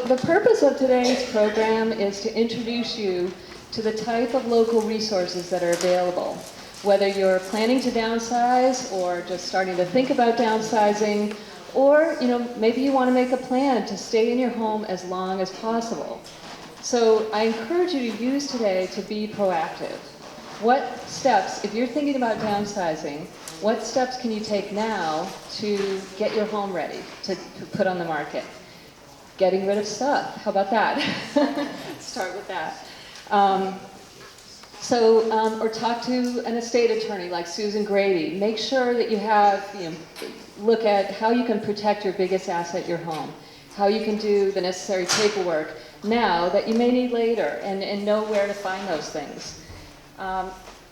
The purpose of today's program is to introduce you to the type of local resources that are available. Whether you're planning to downsize or just starting to think about downsizing, or maybe you want to make a plan to stay in your home as long as possible. So I encourage you to use today to be proactive. What steps, if you're thinking about downsizing, what steps can you take now to get your home ready to put on the market? Getting rid of stuff. How about that? Start with that. Or talk to an estate attorney like Susan Grady. Make sure that you have, look at how you can protect your biggest asset, your home. How you can do the necessary paperwork now that you may need later, and know where to find those things.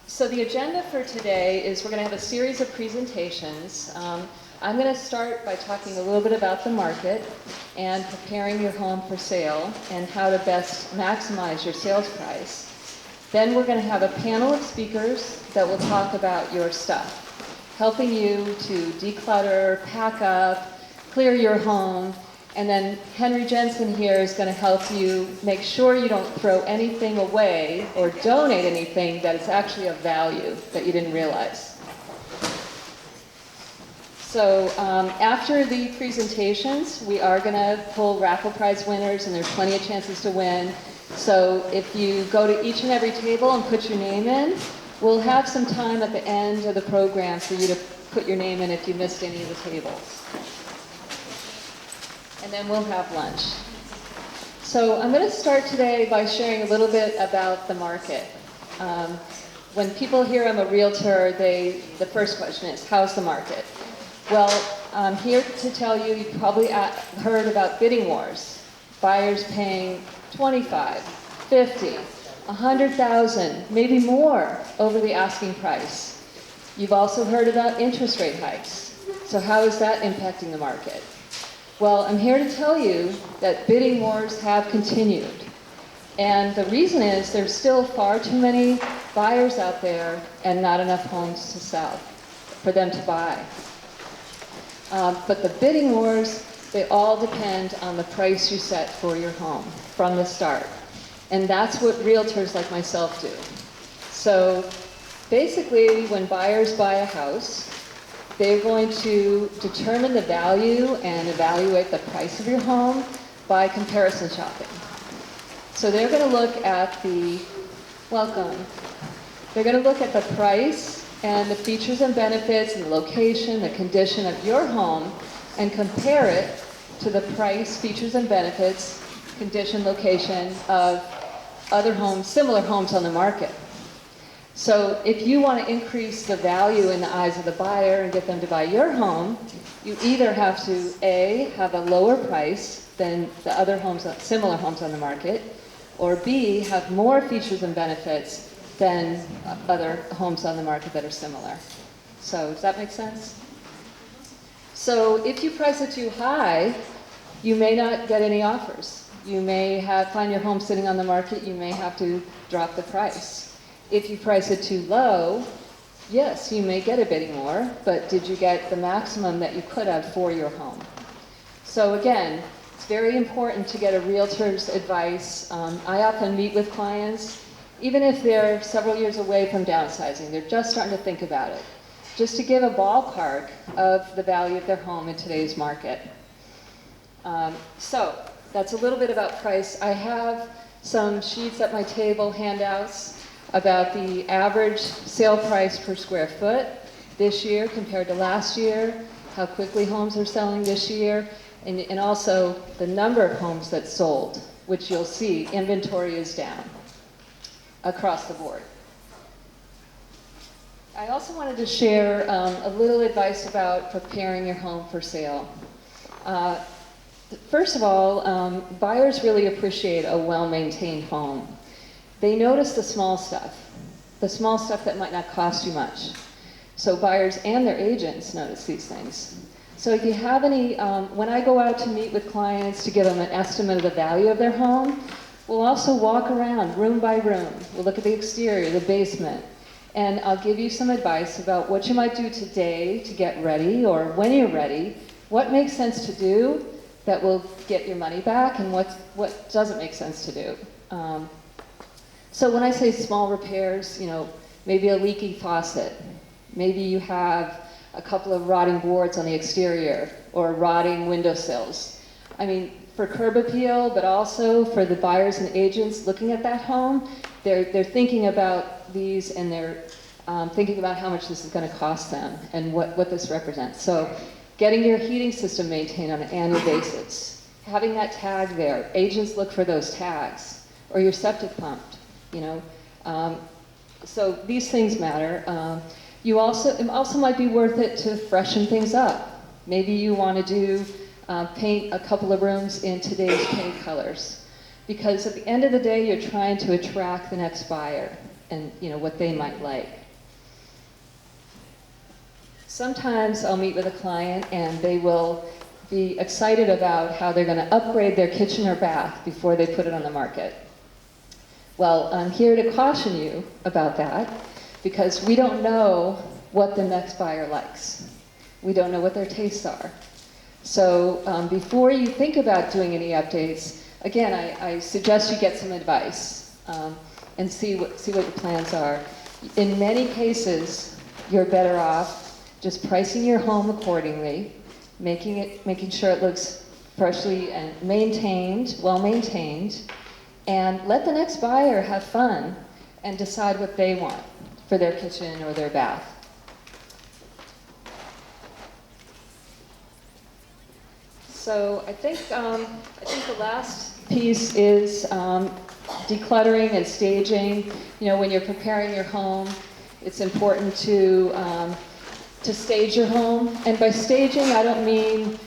So the agenda for today is we're going to have a series of presentations. I'm going to start by talking a little bit about the market and preparing your home for sale and how to best maximize your sales price. Then we're going to have a panel of speakers that will talk about your stuff, helping you to declutter, pack up, clear your home. And then Henry Jensen here is going to help you make sure you don't throw anything away or donate anything that is actually of value that you didn't realize. So after the presentations, we are going to pull raffle prize winners, and there's plenty of chances to win. So if you go to each and every table and put your name in, we'll have some time at the end of the program for you to put your name in if you missed any of the tables. And then we'll have lunch. So I'm going to start today by sharing a little bit about the market. When people hear I'm a realtor, the first question is, how's the market? Well, I'm here to tell you, you've probably heard about bidding wars. Buyers paying $25,000, $50,000, $100,000, maybe more over the asking price. You've also heard about interest rate hikes. So how is that impacting the market? Well, I'm here to tell you that bidding wars have continued. And the reason is there's still far too many buyers out there and not enough homes to sell for them to buy. But the bidding wars, they all depend on the price you set for your home from the start. And that's what realtors like myself do. So basically, when buyers buy a house, they're going to determine the value and evaluate the price of your home by comparison shopping. So they're going to look at the price and the features and benefits and the location, the condition of your home, and compare it to the price, features, and benefits, condition, location of other homes, similar homes on the market. So if you want to increase the value in the eyes of the buyer and get them to buy your home, you either have to, A, have a lower price than the other homes, similar homes on the market, or B, have more features and benefits than other homes on the market that are similar. So does that make sense? So if you price it too high, you may not get any offers. You may find your home sitting on the market, you may have to drop the price. If you price it too low, yes, you may get a bidding war, but did you get the maximum that you could have for your home? So again, it's very important to get a realtor's advice. I often meet with clients, even if they're several years away from downsizing, they're just starting to think about it, just to give a ballpark of the value of their home in today's market. So that's a little bit about price. I have some sheets at my table, handouts, about the average sale price per square foot this year compared to last year, how quickly homes are selling this year, and also the number of homes that sold, which you'll see inventory is down across the board. I also wanted to share a little advice about preparing your home for sale. First of all, buyers really appreciate a well-maintained home. They notice the small stuff that might not cost you much. So buyers and their agents notice these things. So if you have any, when I go out to meet with clients to give them an estimate of the value of their home, we'll also walk around room by room. We'll look at the exterior, the basement, and I'll give you some advice about what you might do today to get ready, or when you're ready, what makes sense to do, that will get your money back and what doesn't make sense to do. So when I say small repairs, maybe a leaky faucet, maybe you have a couple of rotting boards on the exterior or rotting windowsills. I mean, for curb appeal, but also for the buyers and agents looking at that home, they're thinking about these and they're thinking about how much this is going to cost them and what this represents. So getting your heating system maintained on an annual basis, having that tag there, agents look for those tags, or your septic pump, so these things matter. It also might be worth it to freshen things up. Maybe you want to paint a couple of rooms in today's paint colors, because at the end of the day, you're trying to attract the next buyer and what they might like. Sometimes I'll meet with a client and they will be excited about how they're going to upgrade their kitchen or bath before they put it on the market. Well, I'm here to caution you about that, because we don't know what the next buyer likes. We don't know what their tastes are. So before you think about doing any updates, again, I suggest you get some advice and see what your plans are. In many cases, you're better off just pricing your home accordingly, making sure it looks freshly and well maintained, and let the next buyer have fun and decide what they want for their kitchen or their bath. So I think the last piece is decluttering and staging. When you're preparing your home, it's important to stage your home. And by staging, I don't mean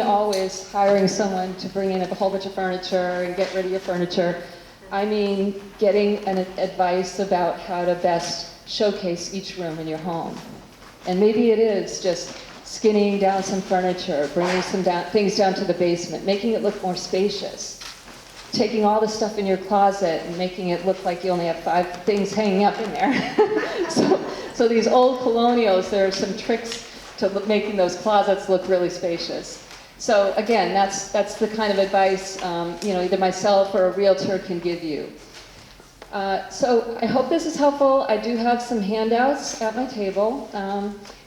always hiring someone to bring in a whole bunch of furniture and get rid of your furniture. I mean getting an advice about how to best showcase each room in your home. And maybe it is just skinning down some furniture, bringing some things down to the basement, making it look more spacious, taking all the stuff in your closet and making it look like you only have 5 things hanging up in there. So these old colonials, there are some tricks to making those closets look really spacious. So again, that's the kind of advice either myself or a realtor can give you. So I hope this is helpful. I do have some handouts at my table,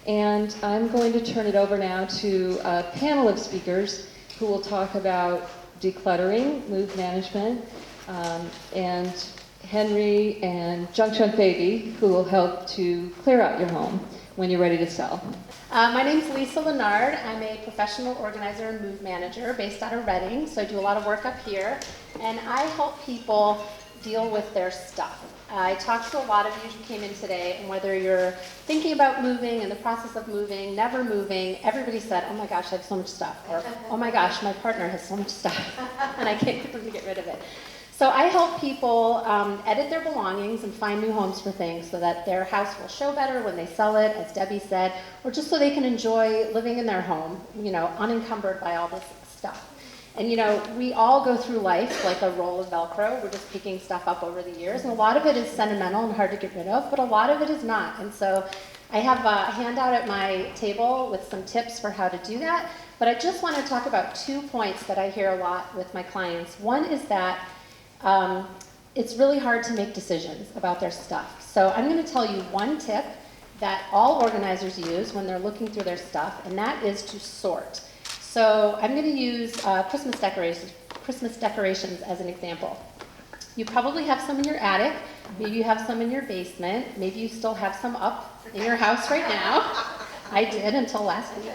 and I'm going to turn it over now to a panel of speakers who will talk about decluttering, move management, and Henry and Junk Junk Baby, who will help to clear out your home when you're ready to sell. My name's Lisa Lennard. I'm a professional organizer and move manager based out of Reading, so I do a lot of work up here, and I help people deal with their stuff. I talked to a lot of you who came in today, and whether you're thinking about moving, in the process of moving, never moving, everybody said, oh my gosh, I have so much stuff, or oh my gosh, my partner has so much stuff, and I can't get them to get rid of it. So I help people edit their belongings and find new homes for things so that their house will show better when they sell it, as Debbie said, or just so they can enjoy living in their home, unencumbered by all this stuff. And we all go through life like a roll of Velcro. We're just picking stuff up over the years, and a lot of it is sentimental and hard to get rid of, but a lot of it is not. And so I have a handout at my table with some tips for how to do that, but I just want to talk about 2 points that I hear a lot with my clients. One is that it's really hard to make decisions about their stuff. So I'm going to tell you one tip that all organizers use when they're looking through their stuff, and that is to sort. So I'm going to use Christmas decorations as an example. You probably have some in your attic, maybe you have some in your basement, maybe you still have some up in your house right now. I did until last week.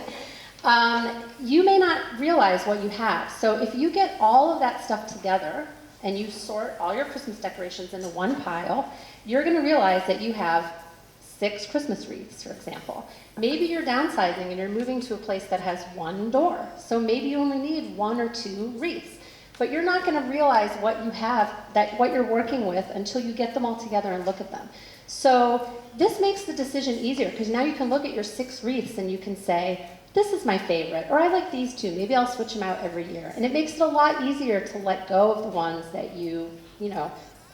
You may not realize what you have. So if you get all of that stuff together and you sort all your Christmas decorations into one pile, you're going to realize that you have 6 Christmas wreaths, for example. Maybe you're downsizing and you're moving to a place that has 1 door. So maybe you only need 1 or 2 wreaths. But you're not going to realize what you have, what you're working with, until you get them all together and look at them. So this makes the decision easier, because now you can look at your 6 wreaths and you can say, this is my favorite, or I like these 2. Maybe I'll switch them out every year. And it makes it a lot easier to let go of the ones that you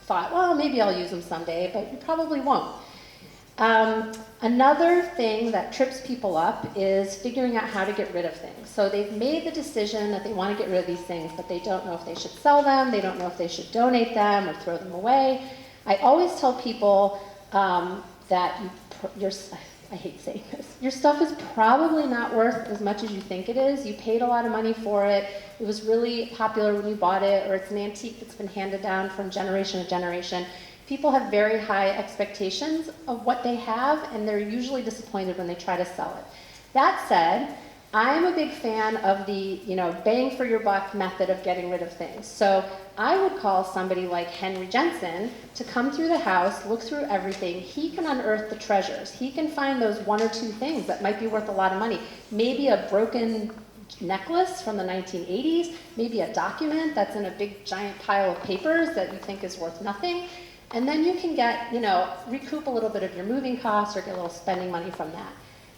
thought, well, maybe I'll use them someday, but you probably won't. Another thing that trips people up is figuring out how to get rid of things. So they've made the decision that they want to get rid of these things, but they don't know if they should sell them, they don't know if they should donate them or throw them away. I always tell people that I hate saying this, your stuff is probably not worth as much as you think it is. You paid a lot of money for it. It was really popular when you bought it, or it's an antique that's been handed down from generation to generation. People have very high expectations of what they have, and they're usually disappointed when they try to sell it. That said, I'm a big fan of the, bang for your buck method of getting rid of things. So I would call somebody like Henry Jensen to come through the house, look through everything. He can unearth the treasures. He can find those one or two things that might be worth a lot of money. Maybe a broken necklace from the 1980s, maybe a document that's in a big giant pile of papers that you think is worth nothing. And then you can get, recoup a little bit of your moving costs or get a little spending money from that.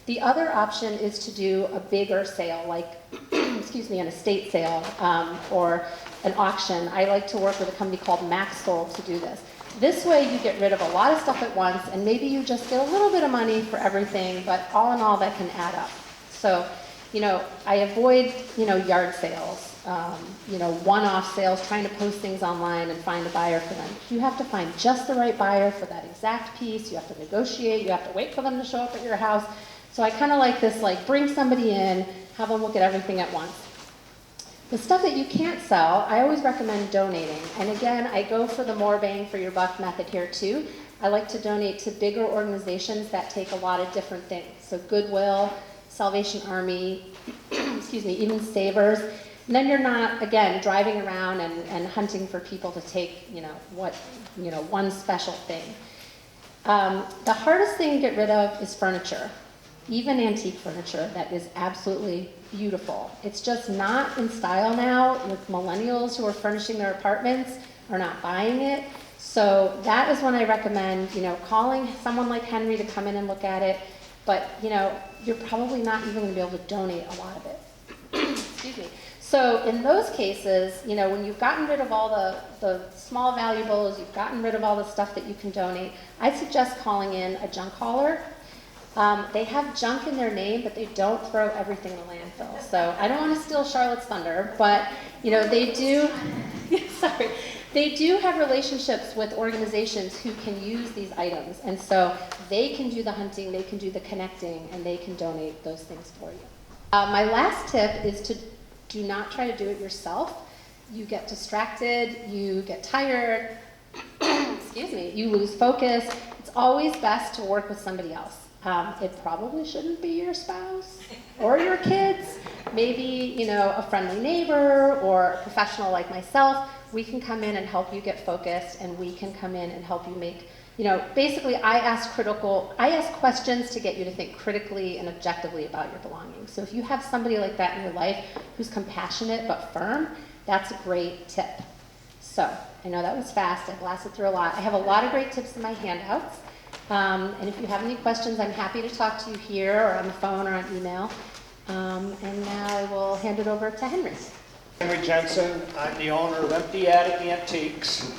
The other option is to do a bigger sale, like, an estate sale or an auction. I like to work with a company called Maxsold to do this. This way you get rid of a lot of stuff at once, and maybe you just get a little bit of money for everything, but all in all that can add up. So, I avoid, yard sales, one-off sales, trying to post things online and find a buyer for them. You have to find just the right buyer for that exact piece. You have to negotiate. You have to wait for them to show up at your house. So I kind of like this, bring somebody in, have them look at everything at once. The stuff that you can't sell, I always recommend donating. And again, I go for the more bang for your buck method here too. I like to donate to bigger organizations that take a lot of different things. So Goodwill, Salvation Army, even Savers. And then you're not, again, driving around and hunting for people to take, one special thing. The hardest thing to get rid of is furniture. Even antique furniture that is absolutely beautiful. It's just not in style now. With millennials who are furnishing their apartments are not buying it. So that is when I recommend, calling someone like Henry to come in and look at it. But, you're probably not even going to be able to donate a lot of it. Excuse me. So in those cases, when you've gotten rid of all the small valuables, you've gotten rid of all the stuff that you can donate, I'd suggest calling in a junk hauler. They have junk in their name, but they don't throw everything in the landfill. So I don't want to steal Charlotte's thunder, but they do. Sorry, they do have relationships with organizations who can use these items, and so they can do the hunting, they can do the connecting, and they can donate those things for you. My last tip is to do not try to do it yourself. You get distracted, you get tired. Excuse me, you lose focus. It's always best to work with somebody else. It probably shouldn't be your spouse or your kids. Maybe, a friendly neighbor or a professional like myself. We can come in and help you get focused, and we can come in and help you make, basically I ask questions to get you to think critically and objectively about your belongings. So if you have somebody like that in your life who's compassionate but firm, that's a great tip. So I know that was fast. I blasted through a lot. I have a lot of great tips in my handouts. And if you have any questions, I'm happy to talk to you here or on the phone or on email. And now I will hand it over to Henry. Henry Jensen, I'm the owner of Empty Attic Antiques.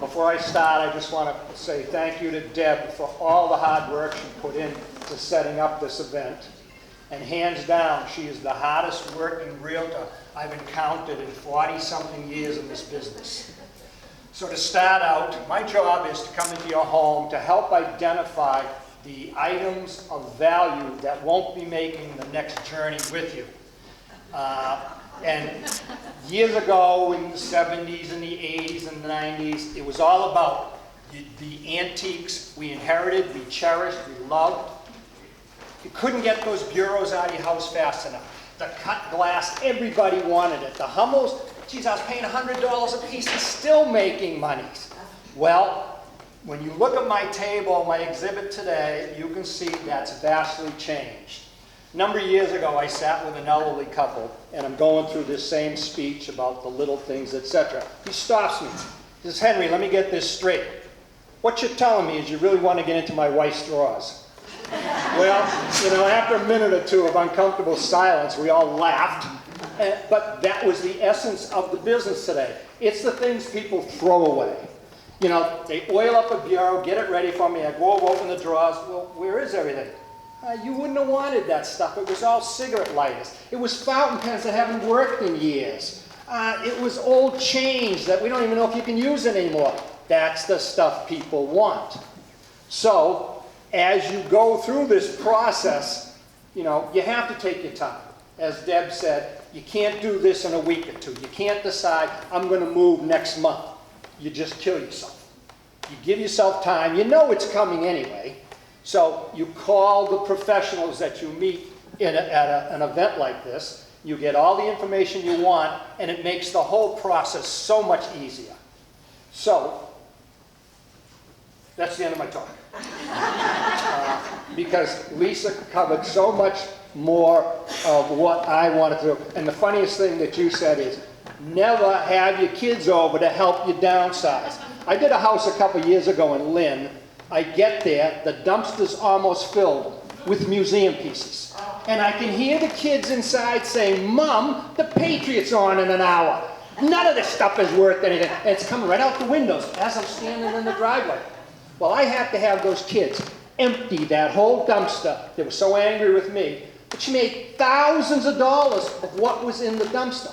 Before I start, I just want to say thank you to Deb for all the hard work she put into setting up this event. And hands down, she is the hardest working realtor I've encountered in 40-something years in this business. So to start out, my job is to come into your home to help identify the items of value that won't be making the next journey with you. And years ago, in the 70s and the 80s and the 90s, it was all about the antiques we inherited, we cherished, we loved. You couldn't get those bureaus out of your house fast enough. The cut glass, everybody wanted it. The Hummels, geez, I was paying $100 a piece and still making money. Well, when you look at my table, my exhibit today, you can see that's vastly changed. A number of years ago, I sat with an elderly couple, and I'm going through this same speech about the little things, etc. He stops me. He says, Henry, let me get this straight. What you're telling me is you really want to get into my wife's drawers. Well, after a minute or two of uncomfortable silence, we all laughed. But that was the essence of the business today. It's the things people throw away. You know, they oil up a bureau, get it ready for me. I go over, open the drawers. Well, where is everything? You wouldn't have wanted that stuff. It was all cigarette lighters. It was fountain pens that haven't worked in years. It was old change that we don't even know if you can use it anymore. That's the stuff people want. So, as you go through this process, you know, you have to take your time. As Deb said, you can't do this in a week or two. You can't decide, I'm going to move next month. You just kill yourself. You give yourself time. You know it's coming anyway. So you call the professionals that you meet at an event like this. You get all the information you want, and it makes the whole process so much easier. So, that's the end of my talk. Because Lisa covered so much more of what I wanted to do. And the funniest thing that you said is, never have your kids over to help you downsize. I did a house a couple years ago in Lynn. I get there, the dumpster's almost filled with museum pieces. And I can hear the kids inside saying, Mom, the Patriots are on in an hour. None of this stuff is worth anything. And it's coming right out the windows as I'm standing in the driveway. Well, I had to have those kids empty that whole dumpster. They were so angry with me. But she made thousands of dollars of what was in the dumpster.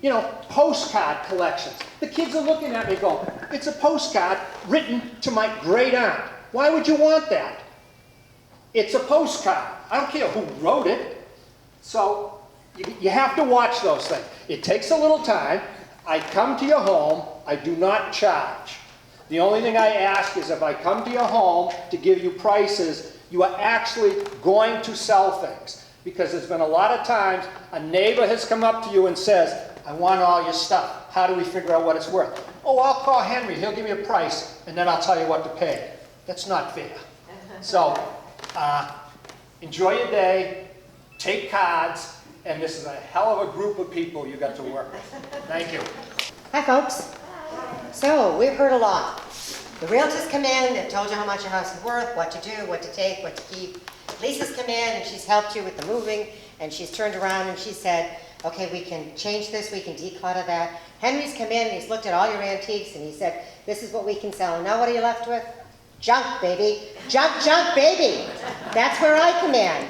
You know, postcard collections. The kids are looking at me going, it's a postcard written to my great aunt. Why would you want that? It's a postcard. I don't care who wrote it. So you have to watch those things. It takes a little time. I come to your home. I do not charge. The only thing I ask is if I come to your home to give you prices, you are actually going to sell things. Because there's been a lot of times a neighbor has come up to you and says, I want all your stuff. How do we figure out what it's worth? Oh, I'll call Henry. He'll give me a price, and then I'll tell you what to pay. That's not fair. So, enjoy your day. Take cards. And this is a hell of a group of people you got to work with. Thank you. Hi, folks. So, we've heard a lot. The realtors come in, they've told you how much your house is worth, what to do, what to take, what to keep. Lisa's come in and she's helped you with the moving, and she's turned around and she said, okay, we can change this, we can declutter that. Henry's come in and he's looked at all your antiques and he said, this is what we can sell. And now what are you left with? Junk, baby. Junk, junk, baby. That's where I come in.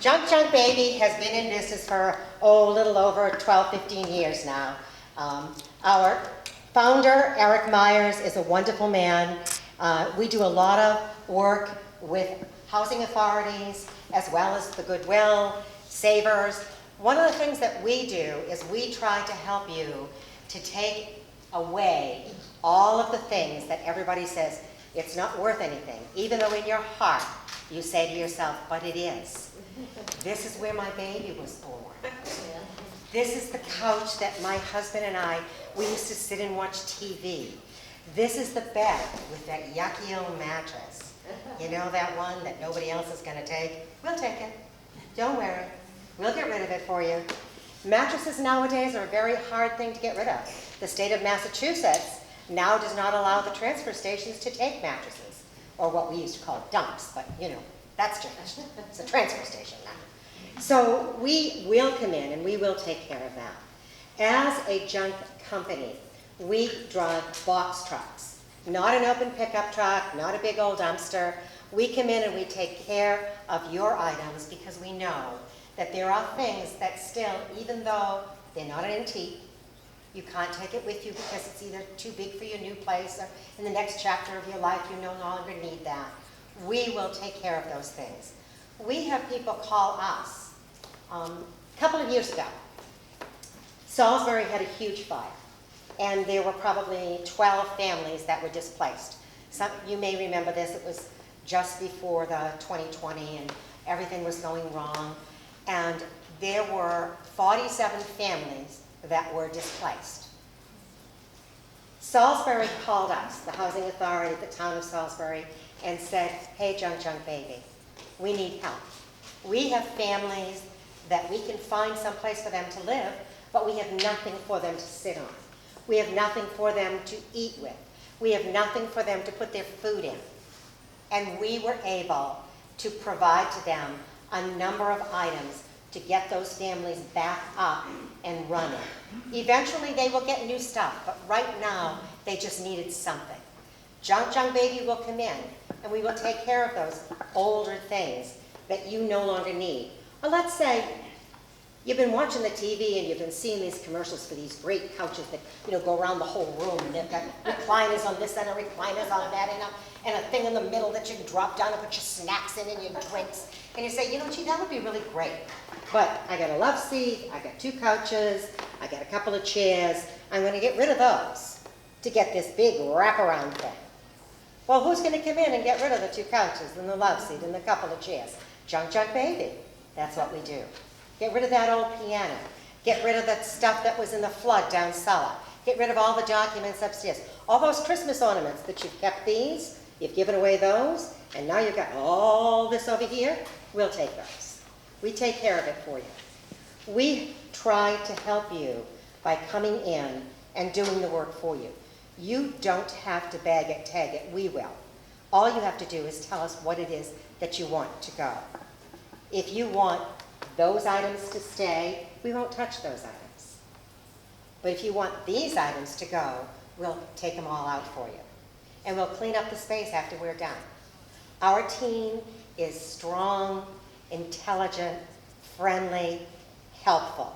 Junk, junk, baby has been in business for, a little over 12, 15 years now. Our founder, Eric Myers, is a wonderful man. We do a lot of work with housing authorities, as well as the Goodwill, Savers. One of the things that we do is we try to help you to take away all of the things that everybody says, it's not worth anything, even though in your heart you say to yourself, but it is. This is where my baby was born. This is the couch that my husband and I, we used to sit and watch TV. This is the bed with that yucky old mattress. You know that one that nobody else is going to take? We'll take it. Don't worry. We'll get rid of it for you. Mattresses nowadays are a very hard thing to get rid of. The state of Massachusetts now does not allow the transfer stations to take mattresses, or what we used to call dumps, but you know, that's changed. It's a transfer station now. So we will come in and we will take care of that. As a junk company, we drive box trucks. Not an open pickup truck, not a big old dumpster. We come in and we take care of your items because we know that there are things that still, even though they're not an antique, you can't take it with you because it's either too big for your new place or in the next chapter of your life you no longer need that. We will take care of those things. We have people call us. A couple of years ago, Salisbury had a huge fire, and there were probably 12 families that were displaced. You may remember this, it was just before the 2020 and everything was going wrong, and there were 47 families that were displaced. Salisbury called us, the housing authority, the town of Salisbury, and said, hey, junk, junk, baby, we need help. We have families that we can find some place for them to live, but we have nothing for them to sit on. We have nothing for them to eat with. We have nothing for them to put their food in. And we were able to provide to them a number of items to get those families back up and running. Eventually they will get new stuff, but right now they just needed something. Junk Baby will come in, and we will take care of those older things that you no longer need. Or let's say you've been watching the TV and you've been seeing these commercials for these great couches that, go around the whole room, and they've got recliners on this end and recliners on that end, and a thing in the middle that you can drop down and put your snacks in and your drinks. And you say, gee, that would be really great. But I got a love seat, I got 2 couches, I got a couple of chairs. I'm going to get rid of those to get this big wraparound thing. Well, who's going to come in and get rid of the 2 couches and the love seat and the couple of chairs? Junk Baby. That's what we do. Get rid of that old piano. Get rid of that stuff that was in the flood down cellar. Get rid of all the documents upstairs. All those Christmas ornaments that you've kept these, you've given away those, and now you've got all this over here. We'll take those. We take care of it for you. We try to help you by coming in and doing the work for you. You don't have to bag it, tag it, we will. All you have to do is tell us what it is that you want to go. If you want those items to stay, we won't touch those items. But if you want these items to go, we'll take them all out for you. And we'll clean up the space after we're done. Our team is strong, intelligent, friendly, helpful.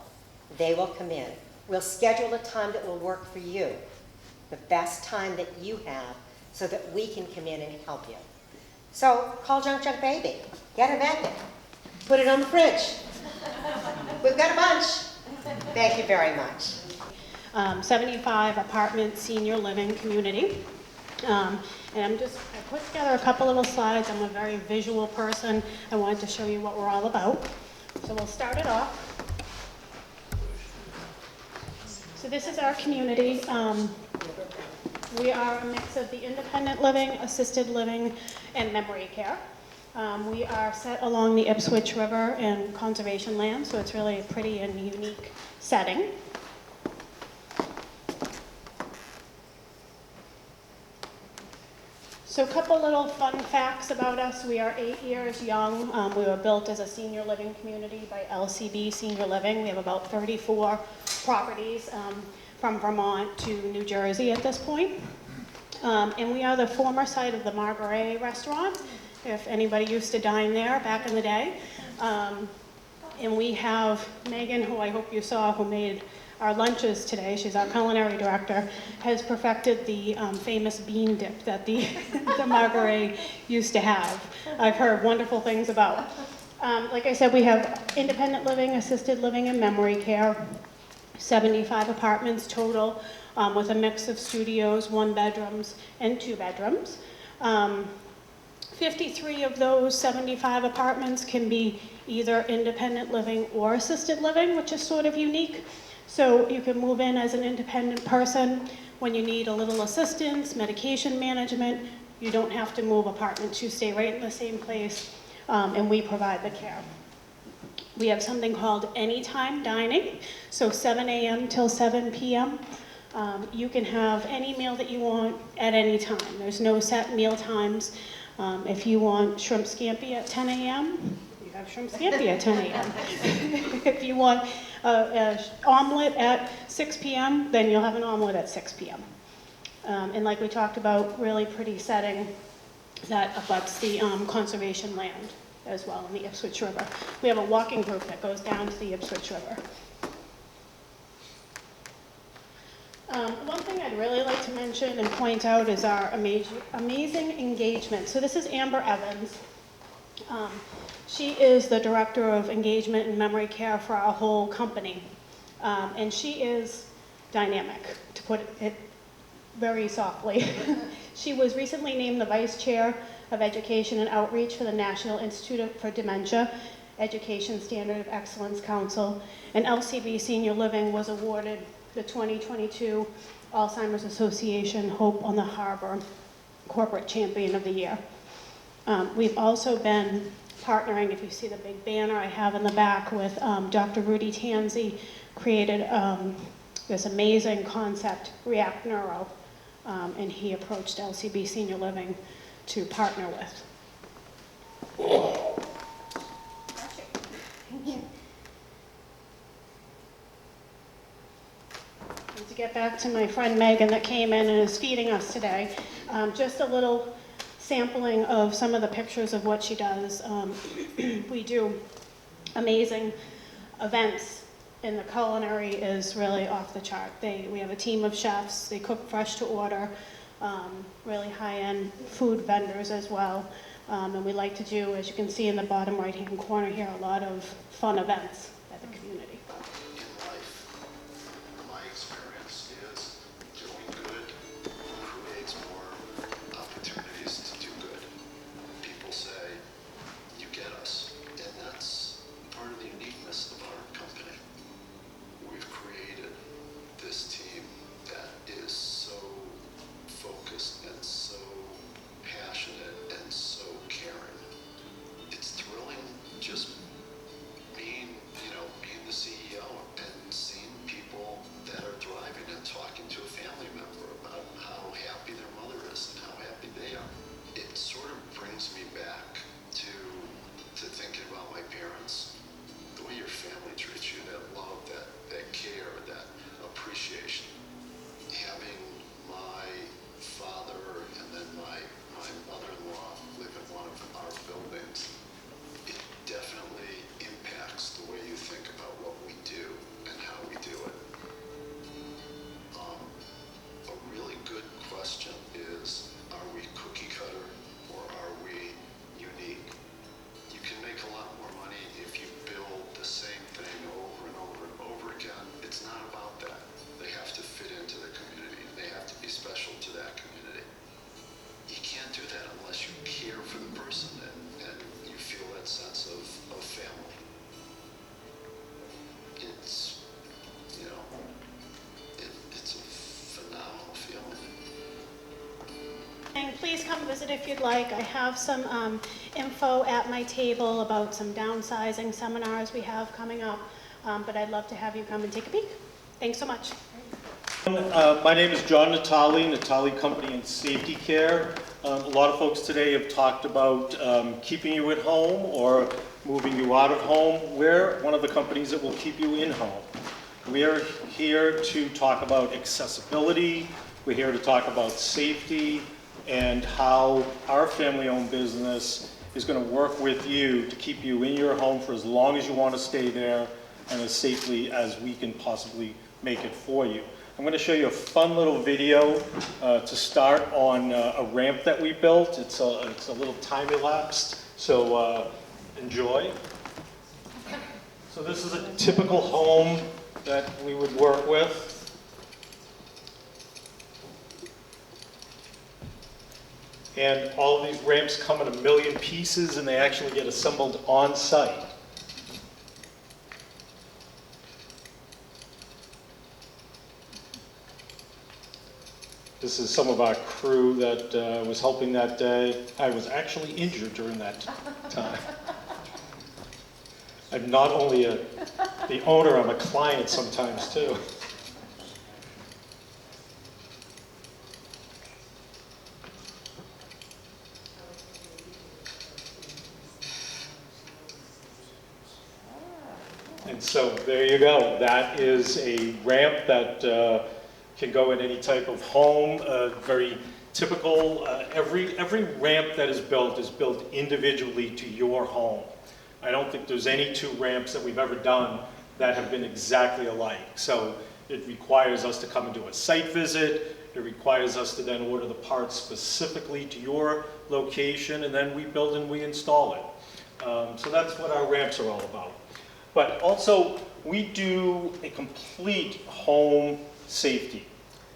They will come in. We'll schedule a time that will work for you, the best time that you have, so that we can come in and help you. So call Junk Baby. Get a magnet. Put it on the fridge. We've got a bunch. Thank you very much. 75 apartment senior living community. And I put together a couple little slides. I'm a very visual person. I wanted to show you what we're all about. So we'll start it off. So this is our community. We are a mix of the independent living, assisted living, and memory care. We are set along the Ipswich River and conservation land, so it's really a pretty and unique setting. So a couple little fun facts about us. We are 8 years young. We were built as a senior living community by LCB Senior Living. We have about 34 properties from Vermont to New Jersey at this point. And we are the former site of the Margaret restaurant, if anybody used to dine there back in the day. And we have Megan, who I hope you saw, who made our lunches today. She's our culinary director, has perfected the famous bean dip that the Margaret used to have. I've heard wonderful things about. Like I said, we have independent living, assisted living, and memory care. 75 apartments total, with a mix of studios, 1 bedrooms, and 2 bedrooms. 53 of those 75 apartments can be either independent living or assisted living, which is sort of unique. So you can move in as an independent person when you need a little assistance, medication management. You don't have to move apartments. You stay right in the same place, and we provide the care. We have something called anytime dining, so 7 a.m. till 7 p.m. You can have any meal that you want at any time. There's no set meal times. If you want shrimp scampi at 10 a.m., you have shrimp scampi at 10 a.m. If you want an omelet at 6 p.m., then you'll have an omelet at 6 p.m. And like we talked about, really pretty setting that abuts the conservation land as well in the Ipswich River. We have a walking group that goes down to the Ipswich River. One thing I'd really like to mention and point out is our amazing engagement. So this is Amber Evans. She is the director of engagement and memory care for our whole company. And she is dynamic, to put it very softly. She was recently named the vice chair of Education and Outreach for the National Institute for Dementia, Education Standard of Excellence Council, and LCB Senior Living was awarded the 2022 Alzheimer's Association Hope on the Harbor Corporate Champion of the Year. We've also been partnering, if you see the big banner I have in the back, with Dr. Rudy Tanzi, created this amazing concept, React Neuro, and he approached LCB Senior Living to partner with. Once get back to my friend Megan that came in and is feeding us today, just a little sampling of some of the pictures of what she does. We do amazing events, and the culinary is really off the chart. We have a team of chefs. They cook fresh to order, really high-end food vendors as well. And we like to do, as you can see in the bottom right-hand corner here, a lot of fun events at the community. In life, my experience is doing good creates more opportunities to do good. People say, you get us, and that's part of the uniqueness of our company. We've created this team that is so focused and so passionate and so caring. It's thrilling just being the CEO and seeing people that are thriving and talking to a family member about how happy their mother is and how happy they are. It sort of brings me back to thinking about my parents. The way your family treats you, that love, that care, that appreciation. Having my father and then my mother-in-law live in one of our buildings, it definitely impacts the way you think about what we do and how we do it. A really good question is, are we cookie cutter or are we unique? You can make a lot more money if you build the same thing over and over and over again. It's not about that. They have to fit into the community. They have to be special to that community. You can't do that unless you care for the person and you feel that sense of family. It's, it's a phenomenal feeling. And please come visit if you'd like. I have some info at my table about some downsizing seminars we have coming up, but I'd love to have you come and take a peek. Thanks so much. My name is John Natali Company and Safety Care. A lot of folks today have talked about keeping you at home or moving you out of home. We're one of the companies that will keep you in home. We're here to talk about accessibility. We're here to talk about safety and how our family-owned business is going to work with you to keep you in your home for as long as you want to stay there and as safely as we can possibly make it for you. I'm going to show you a fun little video to start on a ramp that we built. It's a little time-elapsed, so enjoy. So this is a typical home that we would work with. And all of these ramps come in a million pieces and they actually get assembled on site. This is some of our crew that was helping that day. I was actually injured during that time. I'm not only the owner, I'm a client sometimes too. And so there you go. That is a ramp that can go in any type of home. Very typical. Every ramp that is built individually to your home. I don't think there's any two ramps that we've ever done that have been exactly alike. So it requires us to come and do a site visit. It requires us to then order the parts specifically to your location, and then we build and we install it. So that's what our ramps are all about. But also, we do a complete home safety.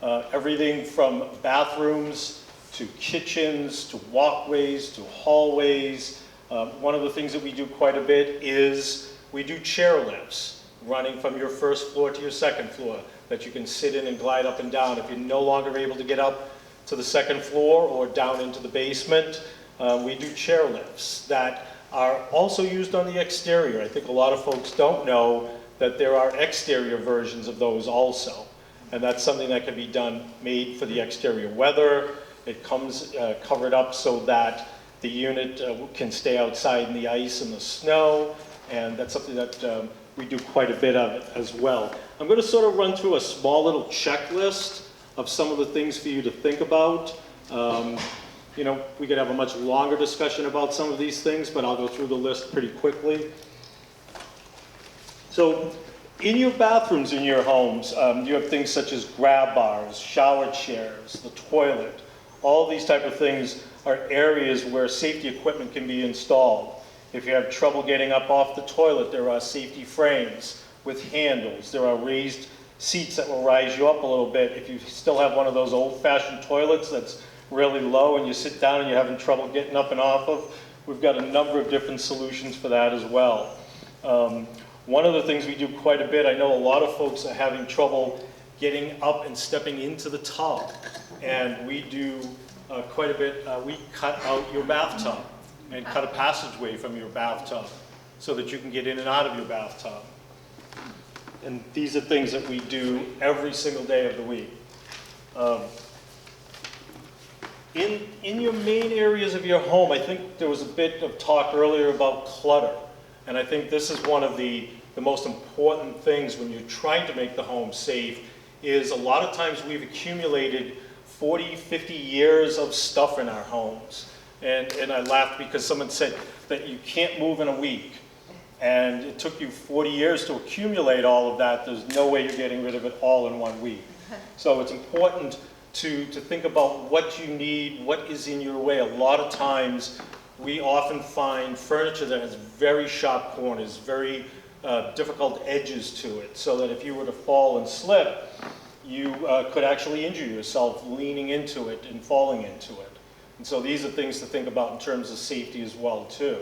Everything from bathrooms to kitchens to walkways to hallways. One of the things that we do quite a bit is we do chair lifts running from your first floor to your second floor that you can sit in and glide up and down. If you're no longer able to get up to the second floor or down into the basement, we do chair lifts that are also used on the exterior. I think a lot of folks don't know that there are exterior versions of those also. And that's something that can be done, made for the exterior weather. It comes covered up so that the unit can stay outside in the ice and the snow. And that's something that we do quite a bit of it as well. I'm going to sort of run through a small little checklist of some of the things for you to think about. You know, we could have a much longer discussion about some of these things, but I'll go through the list pretty quickly. So, in your bathrooms in your homes, you have things such as grab bars, shower chairs, the toilet. All these type of things are areas where safety equipment can be installed. If you have trouble getting up off the toilet, there are safety frames with handles. There are raised seats that will rise you up a little bit. If you still have one of those old-fashioned toilets that's really low and you sit down and you're having trouble getting up and off of, we've got a number of different solutions for that as well. One of the things we do quite a bit, I know a lot of folks are having trouble getting up and stepping into the tub. And we do quite a bit, we cut out your bathtub and cut a passageway from your bathtub so that you can get in and out of your bathtub. And these are things that we do every single day of the week. In your main areas of your home, I think there was a bit of talk earlier about clutter. And I think this is one of the most important things when you're trying to make the home safe is a lot of times we've accumulated 40, 50 years of stuff in our homes. And I laughed because someone said that you can't move in a week. And it took you 40 years to accumulate all of that. There's no way you're getting rid of it all in 1 week. So it's important to think about what you need, what is in your way. A lot of times we often find furniture that has very sharp corners, very difficult edges to it, so that if you were to fall and slip, you could actually injure yourself leaning into it and falling into it. And so these are things to think about in terms of safety as well too.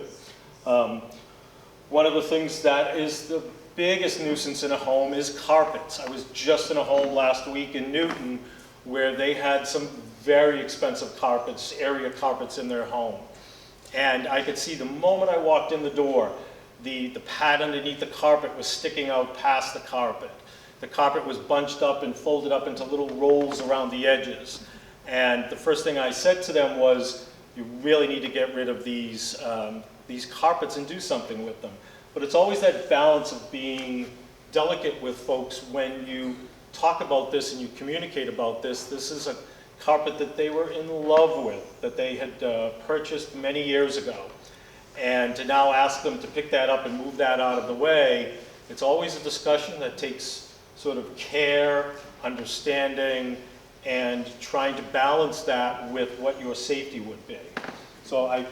One of the things that is the biggest nuisance in a home is carpets. I was just in a home last week in Newton where they had some very expensive carpets, area carpets in their home. And I could see the moment I walked in the door, the pad underneath the carpet was sticking out past the carpet. The carpet was bunched up and folded up into little rolls around the edges. And the first thing I said to them was, you really need to get rid of these carpets and do something with them. But it's always that balance of being delicate with folks when you talk about this and you communicate about this. This is a carpet that they were in love with, that they had purchased many years ago. And to now ask them to pick that up and move that out of the way, it's always a discussion that takes sort of care, understanding, and trying to balance that with what your safety would be. So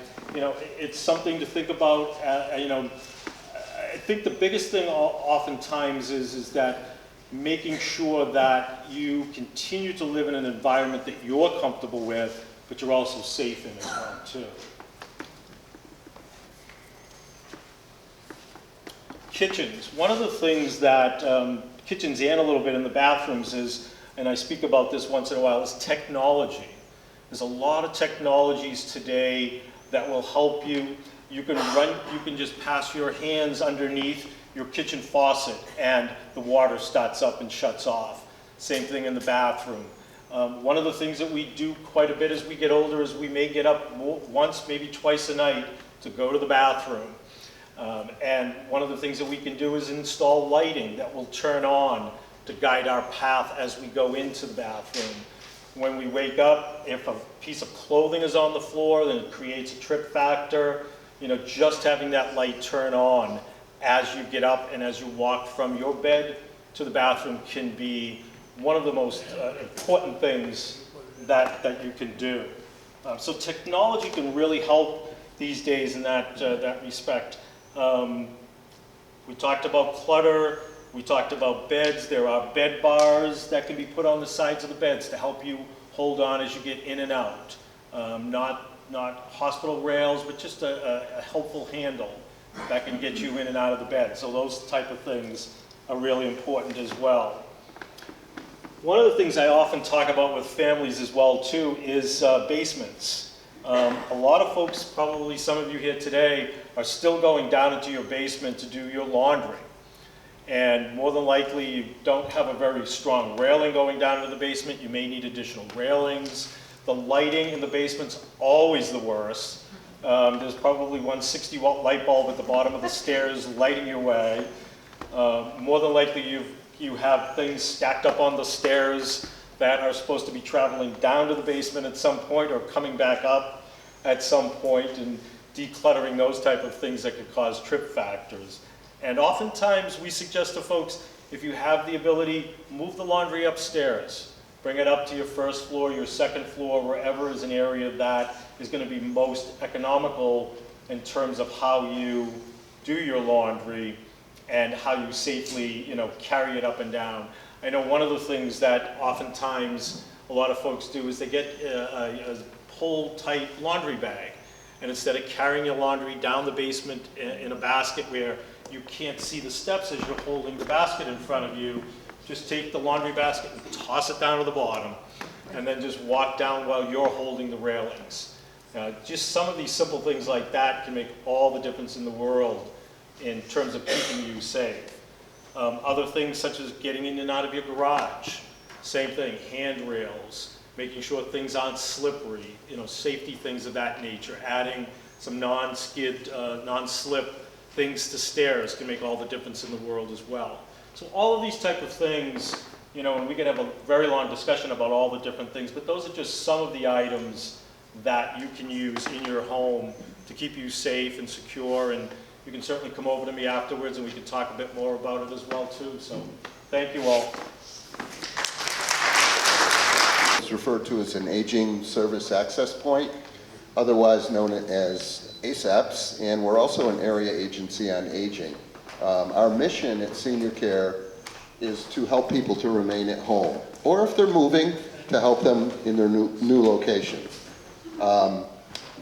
it's something to think about. I think the biggest thing oftentimes is that making sure that you continue to live in an environment that you're comfortable with, but you're also safe in as well too. Kitchens. One of the things that kitchens and a little bit in the bathrooms is, and I speak about this once in a while, is technology. There's a lot of technologies today that will help you. You can just pass your hands underneath your kitchen faucet and the water starts up and shuts off. Same thing in the bathroom. One of the things that we do quite a bit as we get older is we may get up once, maybe twice a night to go to the bathroom. And one of the things that we can do is install lighting that will turn on to guide our path as we go into the bathroom. When we wake up, if a piece of clothing is on the floor, then it creates a trip factor. Just having that light turn on as you get up and as you walk from your bed to the bathroom can be one of the most important things that you can do. So technology can really help these days in that respect. We talked about clutter, we talked about beds. There are bed bars that can be put on the sides of the beds to help you hold on as you get in and out. Not hospital rails, but just a helpful handle that can get you in and out of the bed. So those type of things are really important as well. One of the things I often talk about with families as well too is basements. A lot of folks, probably some of you here today, are still going down into your basement to do your laundry. And more than likely you don't have a very strong railing going down into the basement. You may need additional railings. The lighting in the basement's always the worst. There's probably one 60-watt light bulb at the bottom of the stairs lighting your way. More than likely you have things stacked up on the stairs that are supposed to be traveling down to the basement at some point or coming back up at some point, and decluttering those type of things that could cause trip factors. And oftentimes we suggest to folks, if you have the ability, move the laundry upstairs. Bring it up to your first floor, your second floor, wherever is an area that is going to be most economical in terms of how you do your laundry and how you safely, carry it up and down. I know one of the things that oftentimes a lot of folks do is they get a pull-tight laundry bag. And instead of carrying your laundry down the basement in a basket where you can't see the steps as you're holding the basket in front of you, just take the laundry basket and toss it down to the bottom, and then just walk down while you're holding the railings. Just some of these simple things like that can make all the difference in the world in terms of keeping you safe. Other things such as getting in and out of your garage, same thing, handrails, making sure things aren't slippery, safety things of that nature, adding some non-skid, non-slip things to stairs can make all the difference in the world as well. So all of these type of things, and we could have a very long discussion about all the different things, but those are just some of the items that you can use in your home to keep you safe and secure, and you can certainly come over to me afterwards and we can talk a bit more about it as well too. So thank you all. It's referred to as an Aging Service Access Point, otherwise known as ASAPs, and we're also an area agency on aging. Our mission at Senior Care is to help people to remain at home, or if they're moving, to help them in their new location.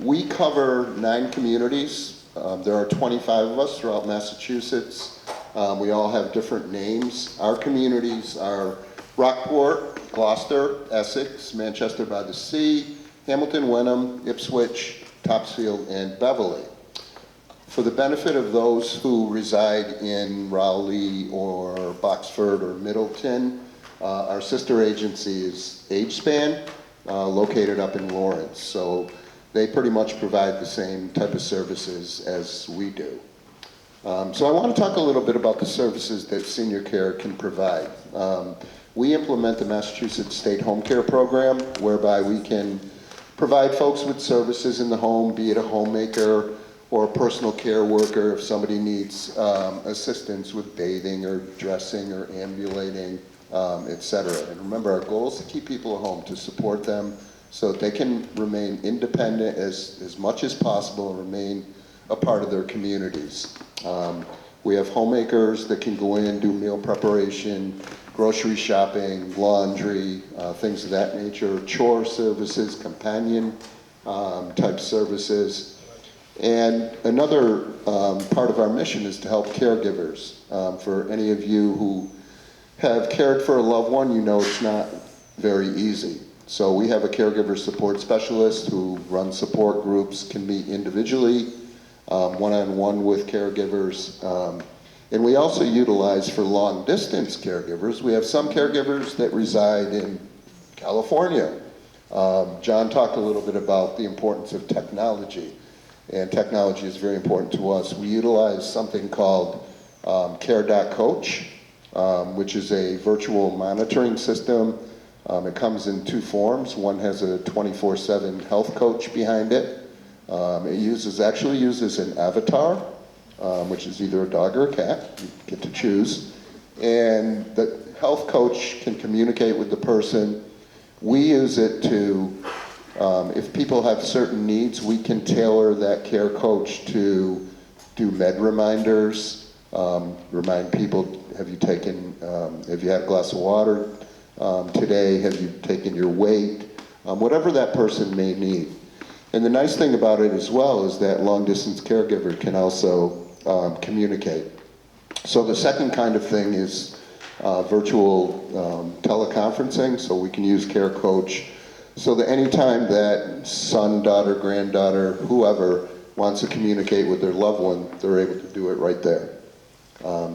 We cover 9 communities. There are 25 of us throughout Massachusetts. We all have different names. Our communities are Rockport, Gloucester, Essex, Manchester by the Sea, Hamilton, Wenham, Ipswich, Topsfield, and Beverly. For the benefit of those who reside in Rowley or Boxford or Middleton, our sister agency is AgeSpan, located up in Lawrence. So they pretty much provide the same type of services as we do. So I want to talk a little bit about the services that Senior Care can provide. We implement the Massachusetts State Home Care Program, whereby we can provide folks with services in the home, be it a homemaker or a personal care worker if somebody needs assistance with bathing or dressing or ambulating, etc. And remember, our goal is to keep people at home, to support them so that they can remain independent as much as possible and remain a part of their communities. We have homemakers that can go in and do meal preparation, grocery shopping, laundry, things of that nature, chore services, companion type services. And another part of our mission is to help caregivers. For any of you who have cared for a loved one, you know it's not very easy. So we have a caregiver support specialist who runs support groups, can meet individually, one-on-one with caregivers. And we also utilize for long-distance caregivers. We have some caregivers that reside in California. John talked a little bit about the importance of technology, and technology is very important to us. We utilize something called Care.Coach, which is a virtual monitoring system. It comes in 2 forms. One has a 24/7 health coach behind it. It actually uses an avatar, which is either a dog or a cat, you get to choose. And the health coach can communicate with the person. We use it to, if people have certain needs, we can tailor that care coach to do med reminders, remind people, have you had a glass of water today, have you taken your weight, whatever that person may need. And the nice thing about it as well is that long-distance caregiver can also communicate. So the second kind of thing is virtual teleconferencing, so we can use Care Coach so that anytime that son, daughter, granddaughter, whoever wants to communicate with their loved one, they're able to do it right there.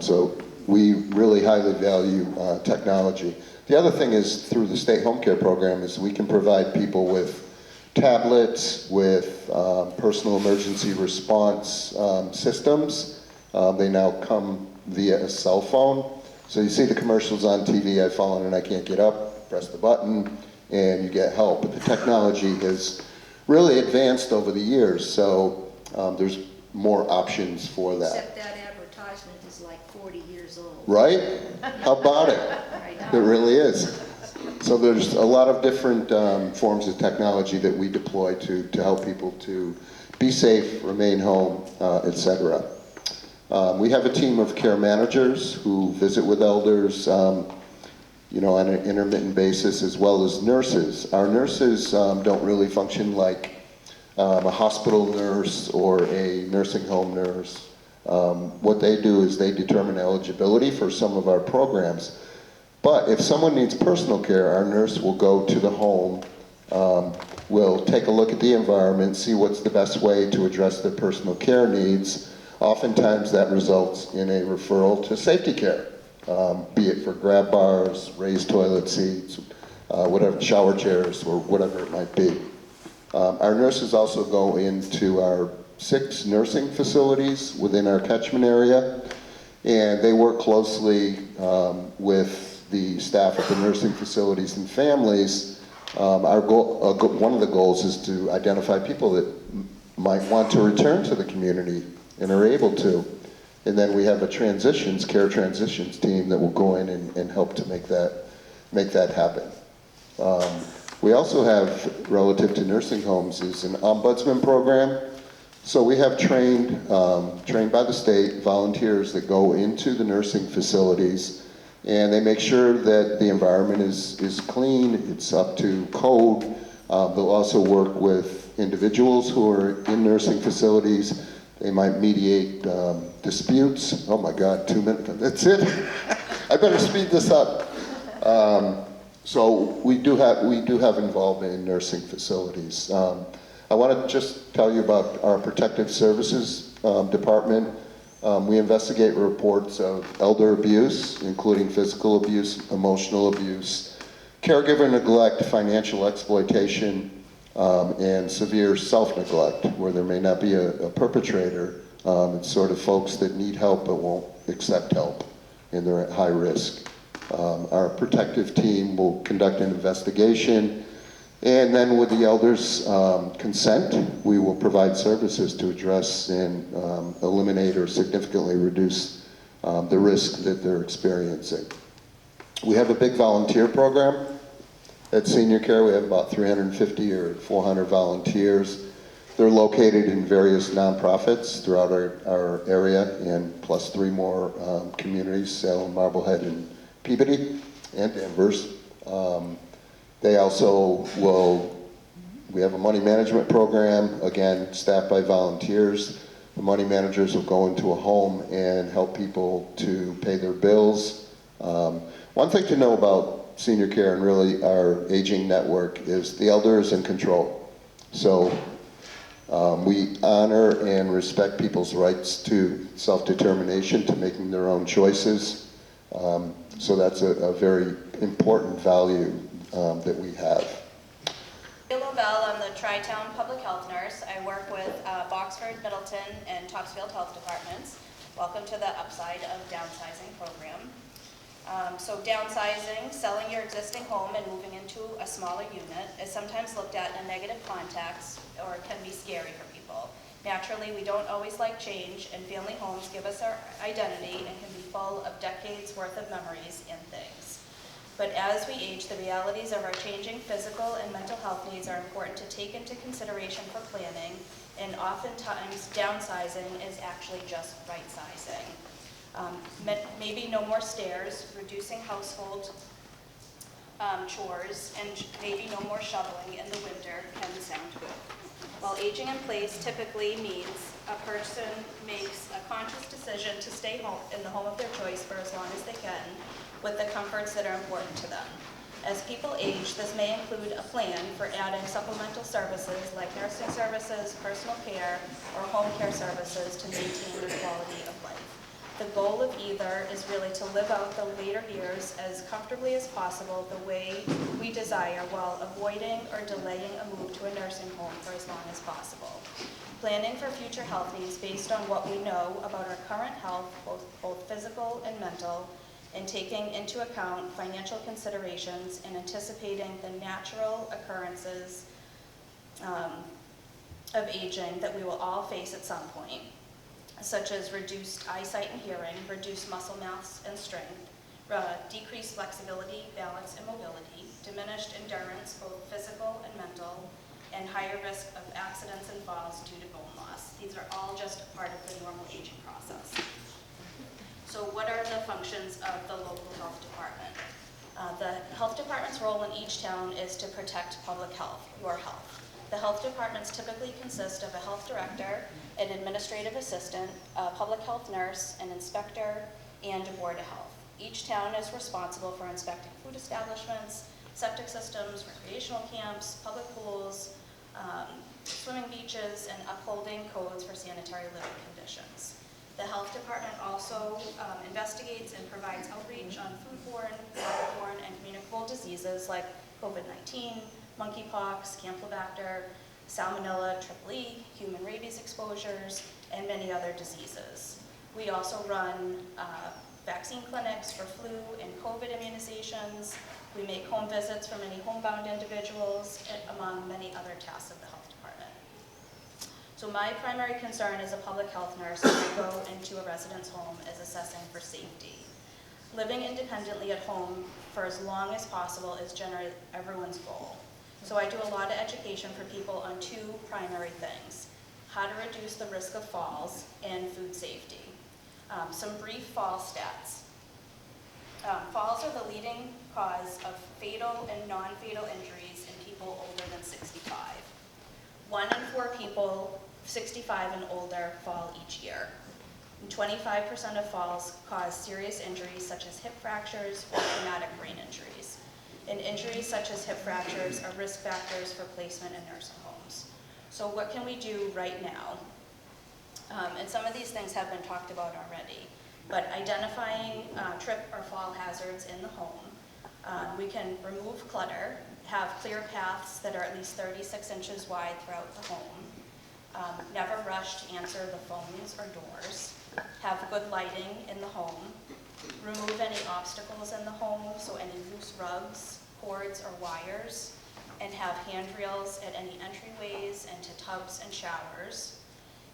So we really highly value technology. The other thing is through the State Home Care Program is we can provide people with tablets, with personal emergency response systems. They now come via a cell phone. So you see the commercials on TV, I've fallen and I can't get up, press the button, and you get help. But the technology has really advanced over the years, so there's more options for that. Except that advertisement is like 40 years old. Right? How about it? It really is. So there's a lot of different forms of technology that we deploy to help people to be safe, remain home, etc. We have a team of care managers who visit with elders, you know, on an intermittent basis, as well as nurses. Our nurses don't really function like a hospital nurse or a nursing home nurse. What they do is they determine eligibility for some of our programs. But if someone needs personal care, our nurse will go to the home, will take a look at the environment, see what's the best way to address their personal care needs. Oftentimes that results in a referral to safety care, be it for grab bars, raised toilet seats, whatever, shower chairs, or whatever it might be. Our nurses also go into our 6 nursing facilities within our catchment area, and they work closely with the staff at the nursing facilities and families. Our goal, one of the goals is to identify people that might want to return to the community and are able to. And then we have a care transitions team that will go in and help to make that happen. We also have, relative to nursing homes, is an ombudsman program. So we have trained by the state volunteers that go into the nursing facilities, and they make sure that the environment is clean, it's up to code. They'll also work with individuals who are in nursing facilities. They might mediate disputes. Oh my God, 2 minutes, that's it? I better speed this up. So we do have involvement in nursing facilities. I want to just tell you about our protective services department. We investigate reports of elder abuse, including physical abuse, emotional abuse, caregiver neglect, financial exploitation, and severe self-neglect, where there may not be a perpetrator. It's sort of folks that need help but won't accept help, and they're at high risk. Our protective team will conduct an investigation, and then with the elders' consent, we will provide services to address and eliminate or significantly reduce the risk that they're experiencing. We have a big volunteer program. At Senior Care, we have about 350 or 400 volunteers. They're located in various nonprofits throughout our area, and plus 3 more communities, Salem, Marblehead, and Peabody, and Danvers. They also we have a money management program, again, staffed by volunteers. The money managers will go into a home and help people to pay their bills. One thing to know about Senior Care and really our aging network is the elder is in control. So we honor and respect people's rights to self-determination, to making their own choices. So that's a very important value that we have. Bill Bell, I'm the Tri-Town Public Health Nurse. I work with Boxford, Middleton, and Topsfield Health Departments. Welcome to the Upside of Downsizing program. So downsizing, selling your existing home and moving into a smaller unit, is sometimes looked at in a negative context or can be scary for people. Naturally, we don't always like change, and family homes give us our identity and can be full of decades worth of memories and things. But as we age, the realities of our changing physical and mental health needs are important to take into consideration for planning, and oftentimes downsizing is actually just right-sizing. Maybe no more stairs, reducing household chores, and maybe no more shoveling in the winter can sound good. While aging in place typically means a person makes a conscious decision to stay home in the home of their choice for as long as they can, with the comforts that are important to them. As people age, this may include a plan for adding supplemental services like nursing services, personal care, or home care services to maintain their quality of life. The goal of either is really to live out the later years as comfortably as possible the way we desire, while avoiding or delaying a move to a nursing home for as long as possible. Planning for future health needs based on what we know about our current health, both physical and mental, and taking into account financial considerations and anticipating the natural occurrences of aging that we will all face at some point, such as reduced eyesight and hearing, reduced muscle mass and strength, decreased flexibility, balance, and mobility, diminished endurance, both physical and mental, and higher risk of accidents and falls due to bone loss. These are all just a part of the normal aging process. So what are the functions of the local health department? The health department's role in each town is to protect public health, your health. The health departments typically consist of a health director, an administrative assistant, a public health nurse, an inspector, and a board of health. Each town is responsible for inspecting food establishments, septic systems, recreational camps, public pools, swimming beaches, and upholding codes for sanitary living conditions. The health department also investigates and provides outreach on foodborne, waterborne, and communicable diseases like COVID-19, monkeypox, Campylobacter, Salmonella, EEE, human rabies exposures, and many other diseases. We also run vaccine clinics for flu and COVID immunizations. We make home visits for many homebound individuals, among many other tasks of the health department. So my primary concern as a public health nurse when I go into a resident's home is assessing for safety. Living independently at home for as long as possible is generally everyone's goal. So I do a lot of education for people on two primary things: how to reduce the risk of falls and food safety. Some brief fall stats. Falls are the leading cause of fatal and non-fatal injuries in people older than 65. 1 in 4 people 65 and older fall each year. And 25% of falls cause serious injuries such as hip fractures or traumatic brain injuries. And injuries such as hip fractures are risk factors for placement in nursing homes. So what can we do right now? And some of these things have been talked about already, but identifying trip or fall hazards in the home. We can remove clutter, have clear paths that are at least 36 inches wide throughout the home, never rush to answer the phones or doors, have good lighting in the home, remove any obstacles in the home, so any loose rugs, cords, or wires, and have handrails at any entryways and to tubs and showers.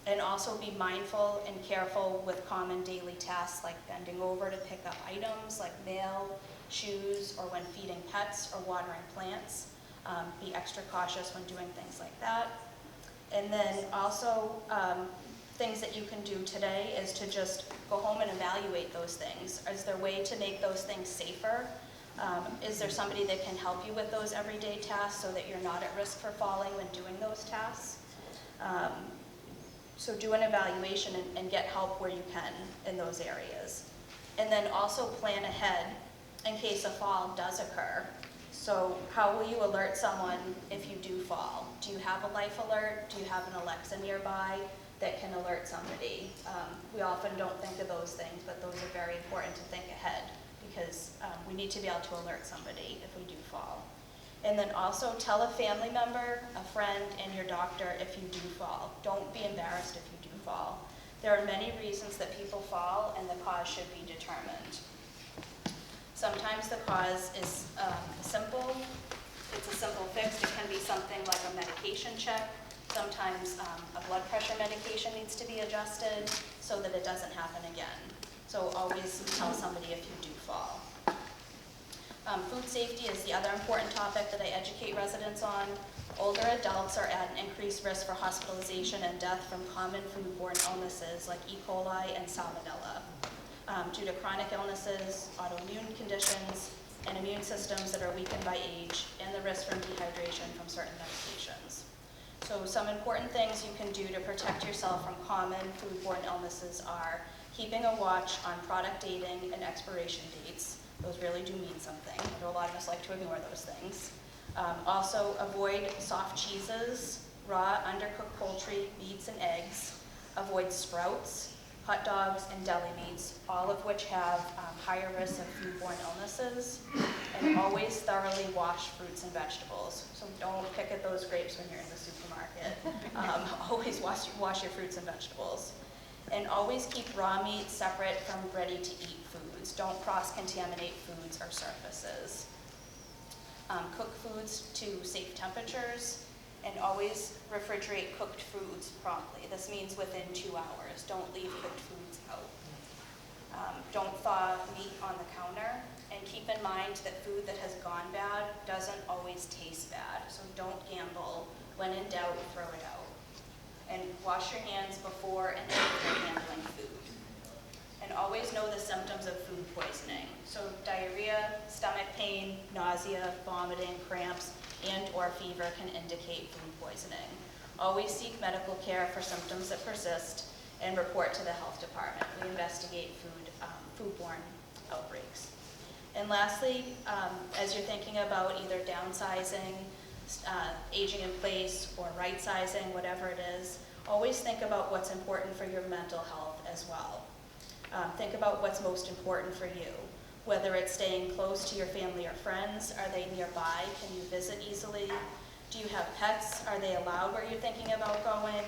And also be mindful and careful with common daily tasks like bending over to pick up items like mail, shoes, or when feeding pets or watering plants. Be extra cautious when doing things like that. And then also things that you can do today is to just go home and evaluate those things. Is there a way to make those things safer? Is there somebody that can help you with those everyday tasks so that you're not at risk for falling when doing those tasks? So do an evaluation and get help where you can in those areas. And then also plan ahead in case a fall does occur. So how will you alert someone if you do fall? Do you have a life alert? Do you have an Alexa nearby that can alert somebody? We often don't think of those things, but those are very important to think ahead because we need to be able to alert somebody if we do fall. And then also tell a family member, a friend, and your doctor if you do fall. Don't be embarrassed if you do fall. There are many reasons that people fall, and the cause should be determined. Sometimes the cause is simple. It's a simple fix. It can be something like a medication check. Sometimes a blood pressure medication needs to be adjusted so that it doesn't happen again. So always tell somebody if you do fall. Food safety is the other important topic that I educate residents on. Older adults are at an increased risk for hospitalization and death from common foodborne illnesses like E. coli and Salmonella due to chronic illnesses, autoimmune conditions, and immune systems that are weakened by age, and the risk from dehydration from certain medications. So some important things you can do to protect yourself from common foodborne illnesses are keeping a watch on product dating and expiration dates. Those really do mean something. I know a lot of us like to ignore those things. Also, avoid soft cheeses, raw, undercooked poultry, meats, and eggs. Avoid sprouts, hot dogs, and deli meats, all of which have higher risks of foodborne illnesses. And always thoroughly wash fruits and vegetables. So don't pick at those grapes when you're in the supermarket. Always wash your fruits and vegetables. And always keep raw meat separate from ready-to-eat foods. Don't cross-contaminate foods or surfaces. Cook foods to safe temperatures, and always refrigerate cooked foods promptly. This means within 2 hours. Don't leave cooked foods out. Don't thaw meat on the counter, and keep in mind that food that has gone bad doesn't always taste bad, so don't gamble. When in doubt, throw it out. And wash your hands before and after handling food. And always know the symptoms of food poisoning. So diarrhea, stomach pain, nausea, vomiting, cramps, and or fever can indicate food poisoning. Always seek medical care for symptoms that persist and report to the health department. We investigate foodborne outbreaks. And lastly, as you're thinking about either downsizing, aging in place, or right-sizing, whatever it is, always think about what's important for your mental health as well. Think about what's most important for you, whether it's staying close to your family or friends. Are they nearby? Can you visit easily? Do you have pets? Are they allowed where you're thinking about going?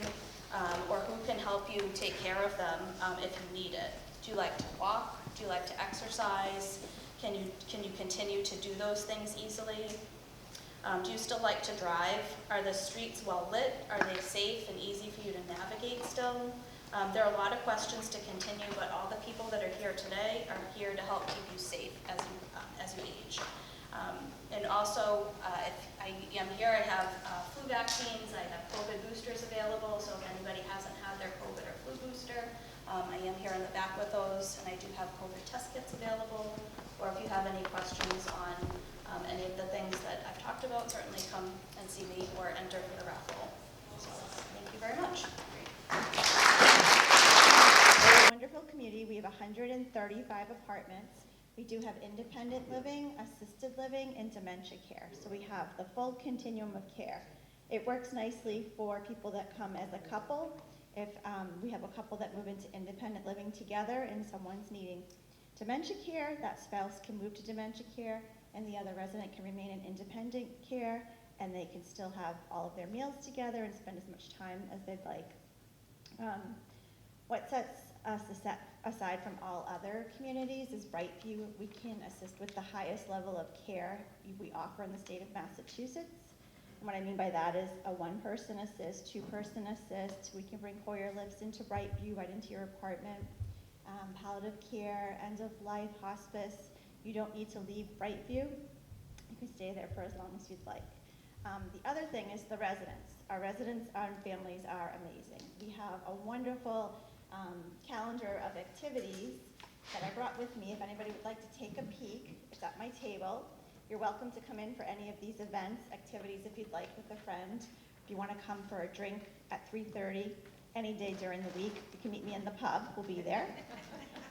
Or who can help you take care of them if you need it? Do you like to walk? Do you like to exercise? Can you continue to do those things easily? Do you still like to drive? Are the streets well lit? Are they safe and easy for you to navigate still? There are a lot of questions to continue, but all the people that are here today are here to help keep you safe as you age. And also, if I am here, I have flu vaccines, I have COVID boosters available, so if anybody hasn't had their COVID or flu booster, I am here in the back with those, and I do have COVID test kits available. Or if you have any questions on any of the things that I've talked about, certainly come and see me or enter for the raffle. So thank you very much. We're a wonderful community. We have 135 apartments. We do have independent living, assisted living, and dementia care. So we have the full continuum of care. It works nicely for people that come as a couple. If we have a couple that move into independent living together and someone's needing dementia care, that spouse can move to dementia care, and the other resident can remain in independent care, and they can still have all of their meals together and spend as much time as they'd like. What sets us aside from all other communities is Brightview. We can assist with the highest level of care we offer in the state of Massachusetts. And what I mean by that is a one-person assist, two-person assist. We can bring Hoyer Lifts into Brightview, right into your apartment. Palliative care, end-of-life, hospice. You don't need to leave Brightview. You can stay there for as long as you'd like. The other thing is the residents. Our residents and families are amazing. We have a wonderful calendar of activities that I brought with me. If anybody would like to take a peek, it's at my table. You're welcome to come in for any of these events, activities if you'd like with a friend. If you want to come for a drink at 3:30, any day during the week, you can meet me in the pub. We'll be there.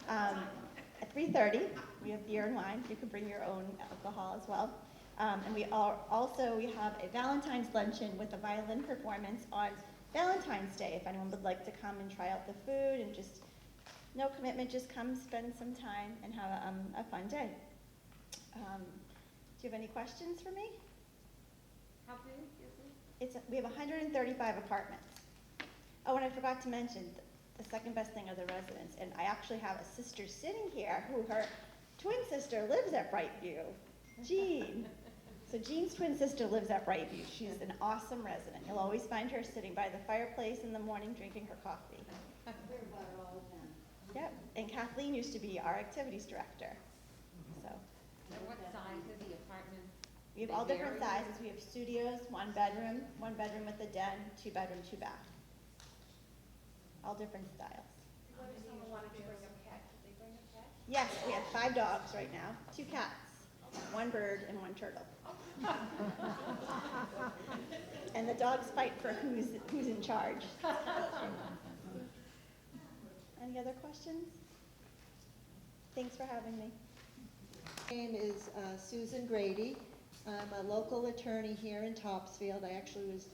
At 3:30, we have beer and wine. You can bring your own alcohol as well. And we have a Valentine's luncheon with a violin performance on Valentine's Day. If anyone would like to come and try out the food and just no commitment, just come spend some time and have a fun day. Do you have any questions for me? How big is it? We have 135 apartments. Oh, and I forgot to mention, the second best thing are the residents. And I actually have a sister sitting here who her twin sister lives at Brightview, Jean. So Jean's twin sister lives at Brightview. She's an awesome resident. You'll always find her sitting by the fireplace in the morning drinking her coffee. Yep, and Kathleen used to be our activities director. So. And what size are the apartments? We have all different sizes. We have studios, one bedroom with a den, 2-bedroom, 2-bath. All different styles. What if someone wanted to bring a pet? Could they bring a pet? Yes, we have 5 dogs right now, 2 cats, 1 bird, and 1 turtle. And the dogs fight for who's in charge. Any other questions? Thanks for having me. My name is Susan Grady. I'm a local attorney here in Topsfield. I actually was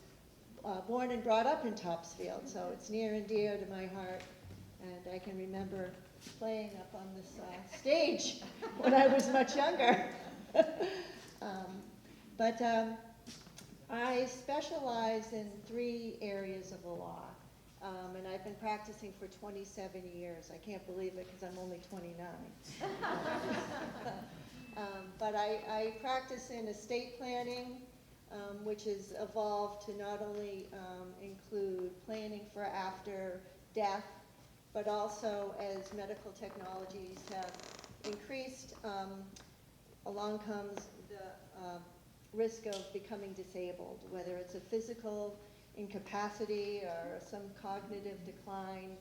born and brought up in Topsfield, so it's near and dear to my heart. And I can remember playing up on this stage when I was much younger. But I specialize in 3 areas of the law, and I've been practicing for 27 years. I can't believe it because I'm only 29. But I practice in estate planning, which has evolved to not only include planning for after death, but also as medical technologies have increased, along comes the risk of becoming disabled, whether it's a physical incapacity or some cognitive decline.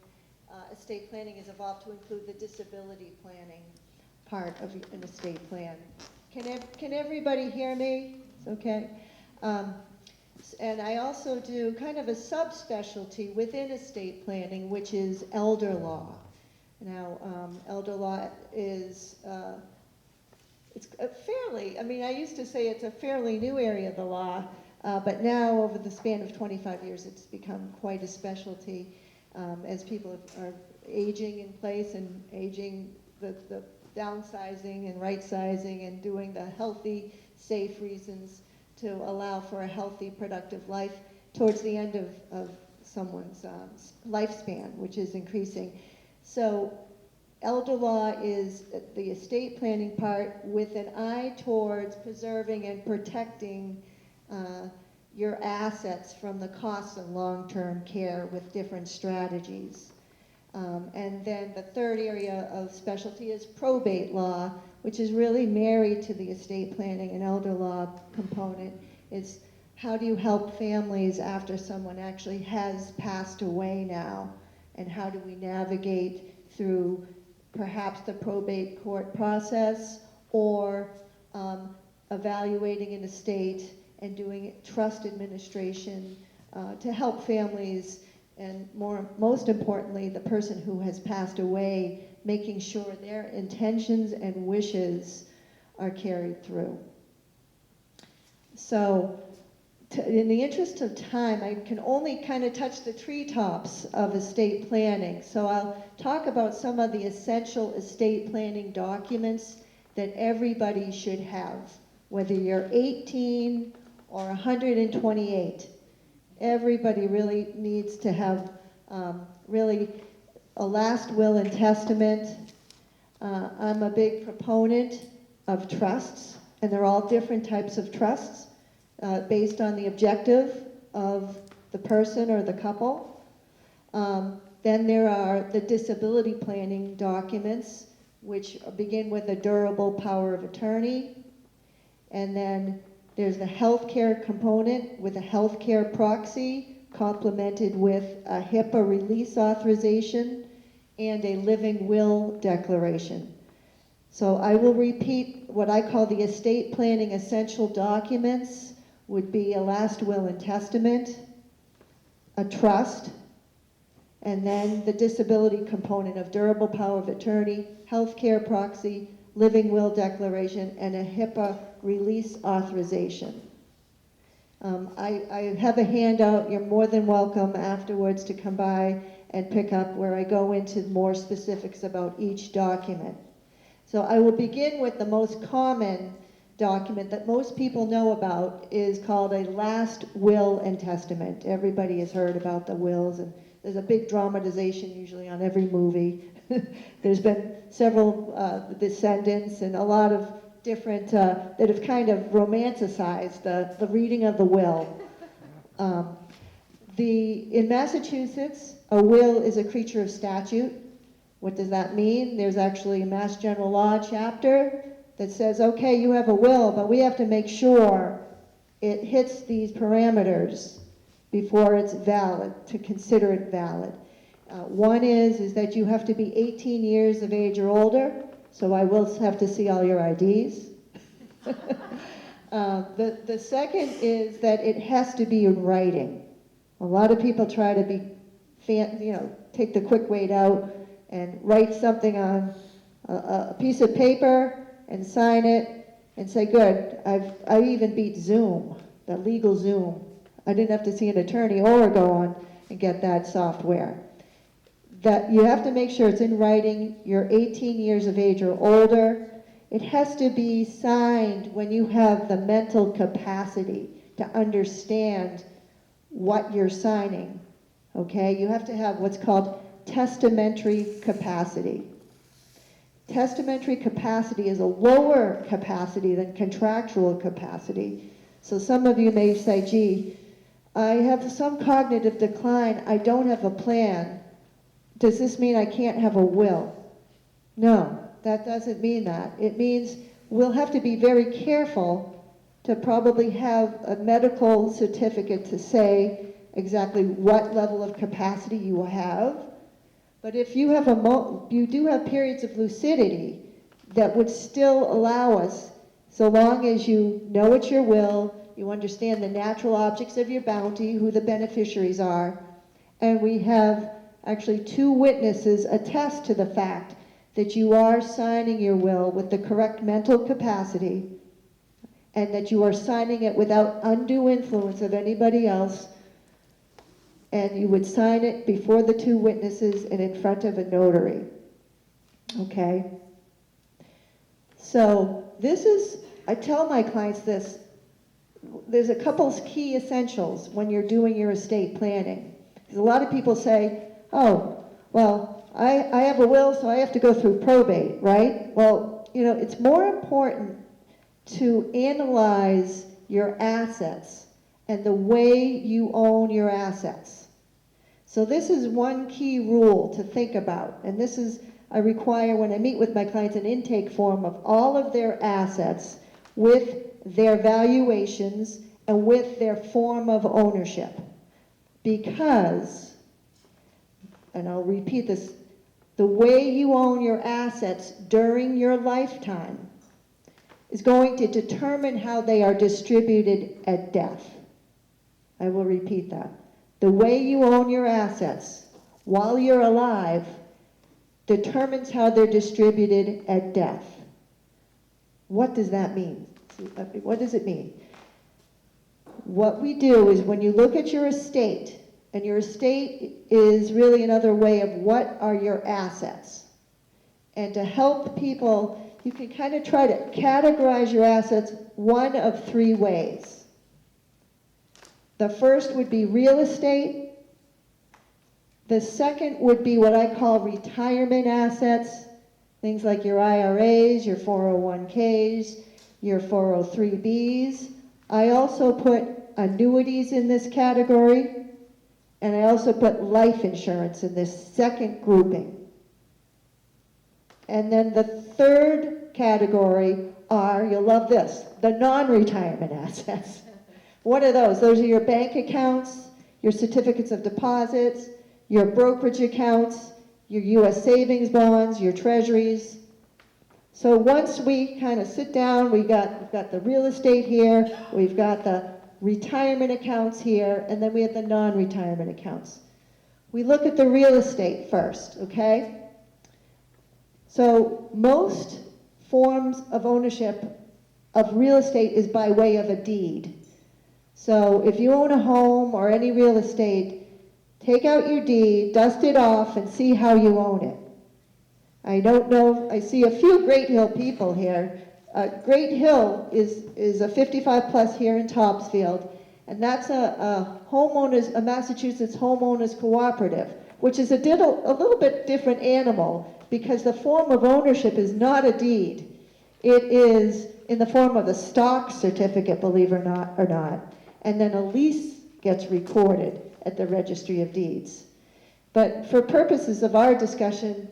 Estate planning has evolved to include the disability planning part of an estate plan. Can everybody hear me? It's okay. And I also do kind of a subspecialty within estate planning, which is elder law. Now, elder law is, it's a fairly, I mean, I used to say it's a fairly new area of the law, but now over the span of 25 years, it's become quite a specialty as people are aging in place and aging, the downsizing and right-sizing and doing the healthy, safe reasons to allow for a healthy, productive life towards the end of someone's lifespan, which is increasing. So elder law is the estate planning part with an eye towards preserving and protecting your assets from the costs of long-term care with different strategies. And then the third area of specialty is probate law, which is really married to the estate planning and elder law component. It's how do you help families after someone actually has passed away now, and how do we navigate through perhaps the probate court process or evaluating an estate and doing trust administration to help families, and most importantly, the person who has passed away, making sure their intentions and wishes are carried through. So, in the interest of time, I can only kind of touch the treetops of estate planning. So I'll talk about some of the essential estate planning documents that everybody should have, whether you're 18 or 128. Everybody really needs to have really a last will and testament. I'm a big proponent of trusts, and they're all different types of trusts based on the objective of the person or the couple. Then there are the disability planning documents, which begin with a durable power of attorney. And then there's the healthcare component with a healthcare proxy complemented with a HIPAA release authorization and a living will declaration. So I will repeat what I call the estate planning essential documents would be a last will and testament, a trust, and then the disability component of durable power of attorney, healthcare proxy, living will declaration, and a HIPAA release authorization. I have a handout. You're more than welcome afterwards to come by and pick up where I go into more specifics about each document. So I will begin with the most common document that most people know about is called a last will and testament. Everybody has heard about the wills, and there's a big dramatization usually on every movie. There's been several descendants and a lot of different that have kind of romanticized the reading of the will. In Massachusetts, a will is a creature of statute. What does that mean? There's actually a Mass General Law chapter that says, okay, you have a will, but we have to make sure it hits these parameters before it's valid, to consider it valid. One is that you have to be 18 years of age or older, so I will have to see all your IDs. The second is that it has to be in writing. A lot of people try to be, take the quick way out and write something on a piece of paper and sign it and say, good, I even beat Zoom, the legal Zoom. I didn't have to see an attorney or go on and get that software. That you have to make sure it's in writing, you're 18 years of age or older, It has to be signed when you have the mental capacity to understand what you're signing, okay? You have to have what's called testamentary capacity. Testamentary capacity is a lower capacity than contractual capacity. So some of you may say, gee, I have some cognitive decline, I don't have a plan. Does this mean I can't have a will? No, that doesn't mean that. It means we'll have to be very careful to probably have a medical certificate to say exactly what level of capacity you have. But if you have you do have periods of lucidity that would still allow us, so long as you know it's your will, you understand the natural objects of your bounty, who the beneficiaries are, and we have actually 2 witnesses attest to the fact that you are signing your will with the correct mental capacity and that you are signing it without undue influence of anybody else, and you would sign it before the 2 witnesses and in front of a notary. Okay? So this is, I tell my clients this, there's a couple of key essentials when you're doing your estate planning. Because a lot of people say, oh, well, I have a will, so I have to go through probate, right? Well, you know, it's more important to analyze your assets and the way you own your assets. So this is one key rule to think about, and this is, I require when I meet with my clients an intake form of all of their assets with their valuations and with their form of ownership. Because, and I'll repeat this, the way you own your assets during your lifetime is going to determine how they are distributed at death. I will repeat that. The way you own your assets while you're alive determines how they're distributed at death. What does that mean? What does it mean? What we do is when you look at your estate, and your estate is really another way of what are your assets. And to help people, you can kind of try to categorize your assets one of 3 ways. The first would be real estate. The second would be what I call retirement assets, things like your IRAs, your 401ks, your 403bs. I also put annuities in this category, and I also put life insurance in this second grouping. And then the third category are, you'll love this, the non-retirement assets. What are those? Those are your bank accounts, your certificates of deposits, your brokerage accounts, your U.S. savings bonds, your treasuries. So once we kind of sit down, we've got the real estate here, we've got the retirement accounts here, and then we have the non-retirement accounts. We look at the real estate first, okay? So most forms of ownership of real estate is by way of a deed. So if you own a home or any real estate, take out your deed, dust it off, and see how you own it. I don't know, I see a few Great Hill people here. Great Hill is a 55 plus here in Topsfield, and that's a Massachusetts homeowners cooperative, which is a little bit different animal because the form of ownership is not a deed. It is in the form of a stock certificate, believe it or not, and then a lease gets recorded at the Registry of Deeds. But for purposes of our discussion,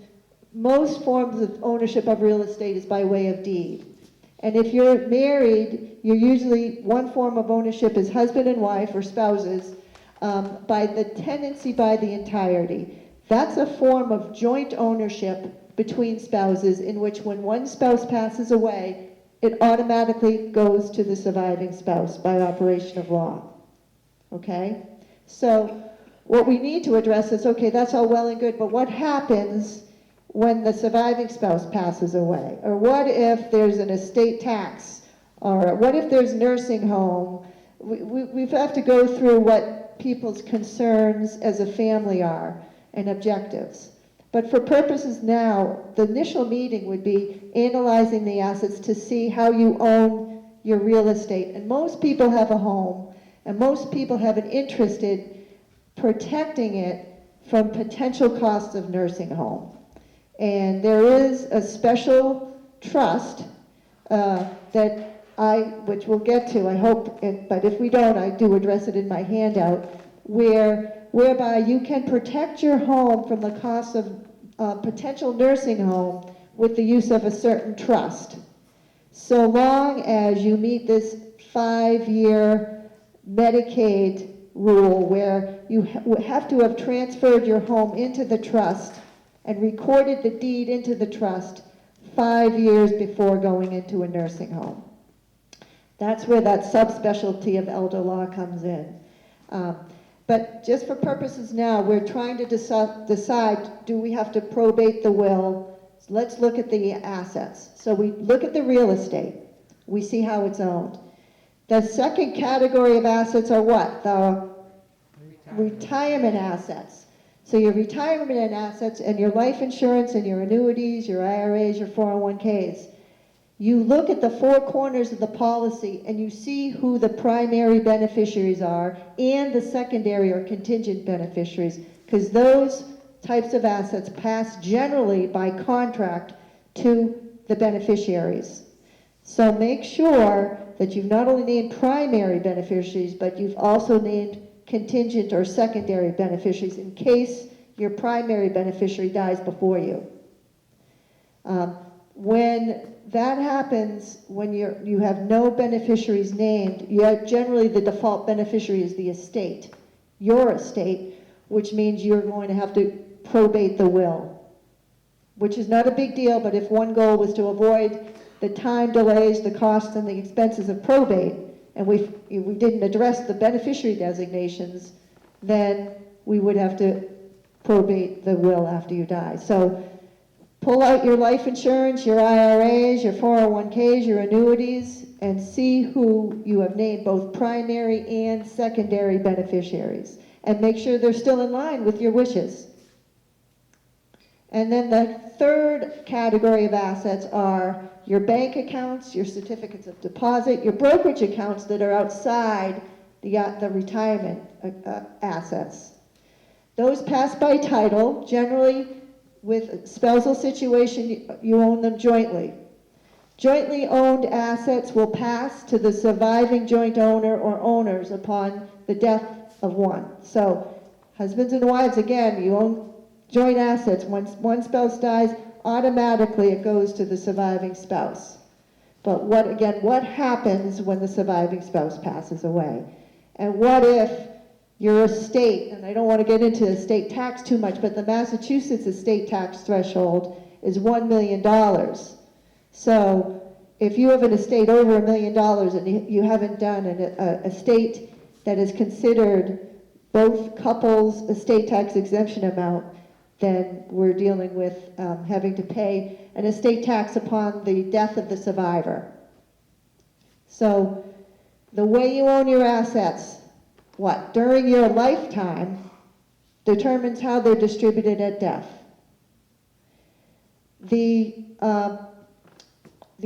most forms of ownership of real estate is by way of deed. And if you're married, you're usually, one form of ownership is husband and wife or spouses by the tenancy by the entirety. That's a form of joint ownership between spouses in which when one spouse passes away, it automatically goes to the surviving spouse by operation of law. Okay? So what we need to address is, okay, that's all well and good, but what happens when the surviving spouse passes away? Or what if there's an estate tax? Or what if there's nursing home? We have to go through what people's concerns as a family are and objectives. But for purposes now, the initial meeting would be analyzing the assets to see how you own your real estate. And most people have a home, and most people have an interest in protecting it from potential costs of nursing home. And there is a special trust which we'll get to, I hope, but if we don't, I do address it in my handout, whereby you can protect your home from the cost of potential nursing home with the use of a certain trust. So long as you meet this 5-year Medicaid rule where you have to have transferred your home into the trust and recorded the deed into the trust 5 years before going into a nursing home. That's where that subspecialty of elder law comes in. But just for purposes now, we're trying to decide, do we have to probate the will? Let's look at the assets. So we look at the real estate. We see how it's owned. The second category of assets are what? The retirement assets. So your retirement assets and your life insurance and your annuities, your IRAs, your 401ks. You look at the 4 corners of the policy and you see who the primary beneficiaries are and the secondary or contingent beneficiaries, because those types of assets pass generally by contract to the beneficiaries. So make sure that you've not only named primary beneficiaries, but you've also named contingent or secondary beneficiaries in case your primary beneficiary dies before you. When that happens, when you have no beneficiaries named, generally the default beneficiary is the estate, your estate, which means you're going to have to probate the will, which is not a big deal, but if one goal was to avoid the time delays, the costs, and the expenses of probate, and we didn't address the beneficiary designations, then we would have to probate the will after you die. So pull out your life insurance, your IRAs, your 401ks, your annuities, and see who you have named both primary and secondary beneficiaries. And make sure they're still in line with your wishes. And then the third category of assets are your bank accounts, your certificates of deposit, your brokerage accounts that are outside the retirement assets. Those pass by title. Generally, with spousal situation, you own them jointly. Jointly owned assets will pass to the surviving joint owner or owners upon the death of one. So husbands and wives, again, you own joint assets. Once one spouse dies, automatically it goes to the surviving spouse. But what happens when the surviving spouse passes away? And what if your estate, and I don't want to get into estate tax too much, but the Massachusetts estate tax threshold is $1 million. So if you have an estate over $1 million and you haven't done an estate that is considered both couples' estate tax exemption amount, then we're dealing with having to pay an estate tax upon the death of the survivor. So the way you own your assets, during your lifetime, determines how they're distributed at death. The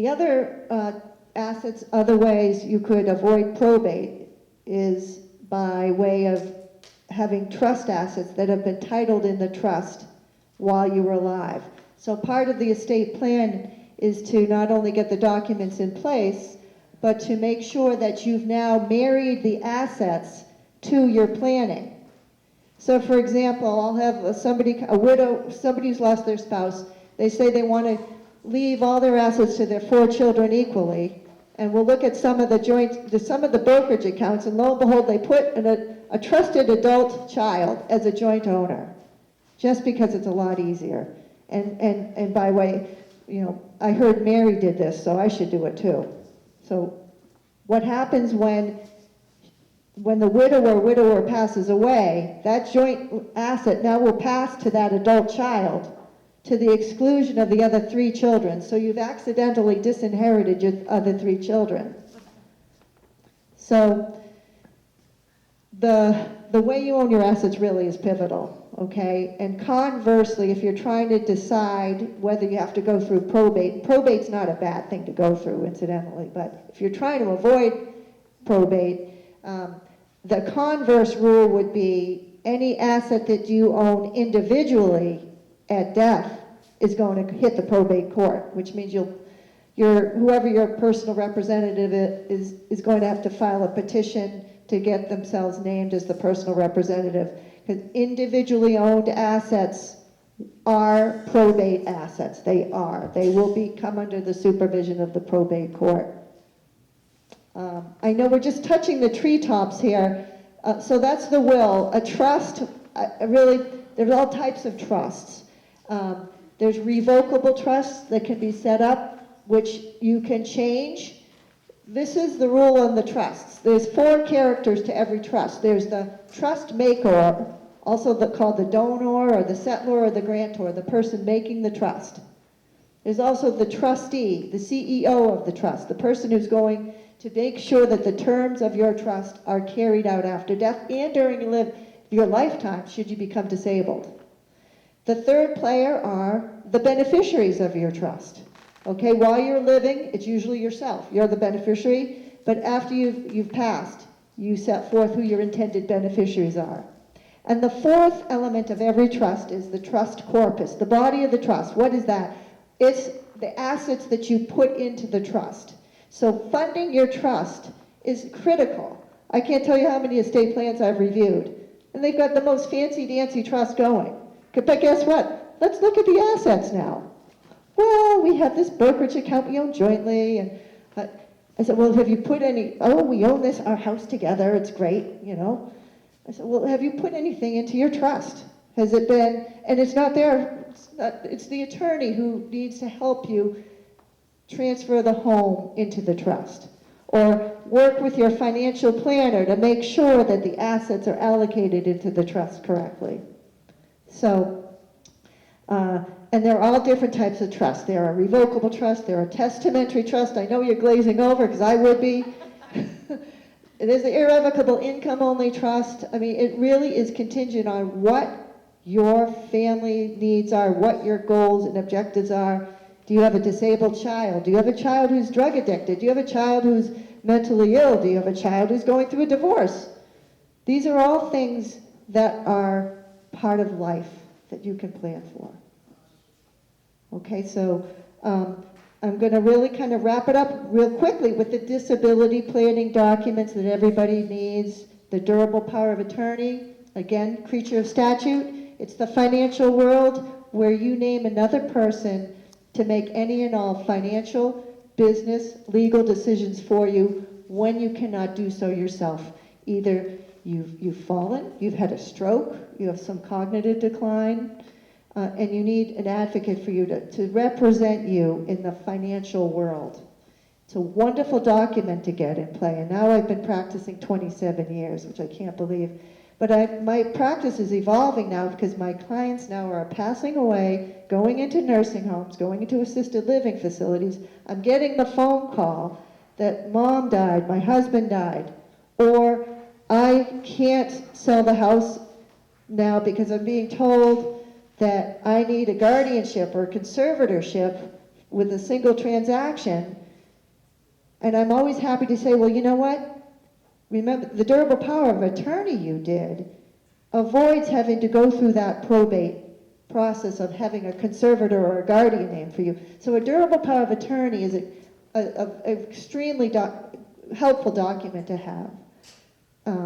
other assets, other ways you could avoid probate is by way of having trust assets that have been titled in the trust while you were alive. So part of the estate plan is to not only get the documents in place, but to make sure that you've now married the assets to your planning. So for example, I'll have a widow, somebody who's lost their spouse, they say they want to leave all their assets to their 4 children equally, and we'll look at some of the brokerage accounts, and lo and behold, they put a trusted adult child as a joint owner, just because it's a lot easier. And by way, I heard Mary did this, so I should do it too. So what happens when the widower passes away, that joint asset now will pass to that adult child to the exclusion of the other 3 children. So you've accidentally disinherited your other 3 children. So the way you own your assets really is pivotal. okay? And conversely, if you're trying to decide whether you have to go through probate, probate's not a bad thing to go through incidentally, but if you're trying to avoid probate, the converse rule would be any asset that you own individually at death is going to hit the probate court, which means whoever your personal representative is going to have to file a petition to get themselves named as the personal representative, because individually owned assets are probate assets. They are. They will come under the supervision of the probate court. I know we're just touching the treetops here. So that's the will. A trust, there's all types of trusts. There's revocable trusts that can be set up, which you can change. This is the rule on the trusts. There's 4 characters to every trust. There's the trust maker, also called the donor or the settlor or the grantor, the person making the trust. There's also the trustee, the CEO of the trust, the person who's going to make sure that the terms of your trust are carried out after death and during your lifetime, should you become disabled. The third player are the beneficiaries of your trust. Okay, while you're living, it's usually yourself. You're the beneficiary, but after you've passed, you set forth who your intended beneficiaries are. And the fourth element of every trust is the trust corpus, the body of the trust. What is that? It's the assets that you put into the trust. So funding your trust is critical. I can't tell you how many estate plans I've reviewed, and they've got the most fancy-dancy trust going. But guess what? Let's look at the assets now. Well, we have this brokerage account we own jointly, and I said, well, have you put any, oh, we own our house together, it's great, you know. I said, well, have you put anything into your trust? Has it been, and it's not there, it's the attorney who needs to help you transfer the home into the trust, or work with your financial planner to make sure that the assets are allocated into the trust correctly. So, and there are all different types of trusts. There are revocable trusts, there are testamentary trusts. I know you're glazing over because I would be. There's the irrevocable income only trust. I mean, it really is contingent on what your family needs are, what your goals and objectives are. Do you have a disabled child? Do you have a child who's drug addicted? Do you have a child who's mentally ill? Do you have a child who's going through a divorce? These are all things that are part of life that you can plan for. Okay, so I'm going to really kind of wrap it up real quickly with the disability planning documents that everybody needs. The durable power of attorney, again, creature of statute. It's the financial world where you name another person to make any and all financial, business, legal decisions for you when you cannot do so yourself. Either you've fallen, you've had a stroke, you have some cognitive decline, and you need an advocate for you to represent you in the financial world. It's a wonderful document to get in play, and now I've been practicing 27 years, which I can't believe. But my practice is evolving now because my clients now are passing away, going into nursing homes, going into assisted living facilities. I'm getting the phone call that mom died, my husband died, or I can't sell the house now because I'm being told that I need a guardianship or a conservatorship with a single transaction. And I'm always happy to say, well, you know what? Remember, the durable power of attorney you did avoids having to go through that probate process of having a conservator or a guardian name for you. So a durable power of attorney is an extremely helpful document to have. Can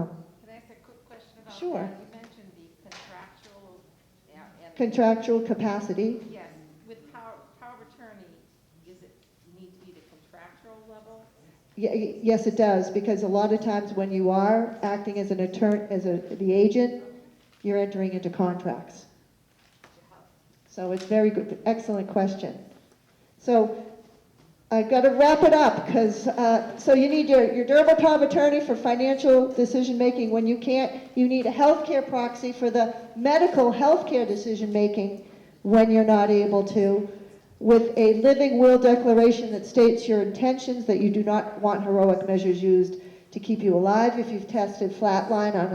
I ask a quick question about Sure. that? You mentioned the contractual. Contractual capacity. Yes, with power of attorney, is it need to be the contractual level? Yes, it does, because a lot of times when you are acting as an attorney, the agent, you're entering into contracts. So it's very good, excellent question. So I've got to wrap it up, because so you need your durable power of attorney for financial decision making when you can't. You need a healthcare proxy for the medical healthcare decision making when you're not able to, with a living will declaration that states your intentions, that you do not want heroic measures used to keep you alive if you've tested flatline on an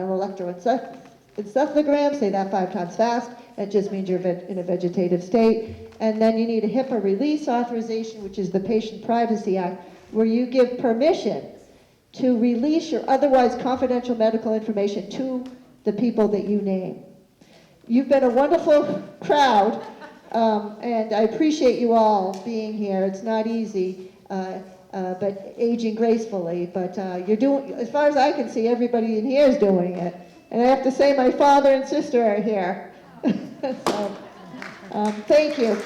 encephalogram, say that 5 times fast. That just means you're in a vegetative state. And then you need a HIPAA release authorization, which is the Patient Privacy Act, where you give permission to release your otherwise confidential medical information to the people that you name. You've been a wonderful crowd, and I appreciate you all being here. It's not easy, but aging gracefully. But you're doing, as far as I can see, everybody in here is doing it. And I have to say, my father and sister are here. So, thank you.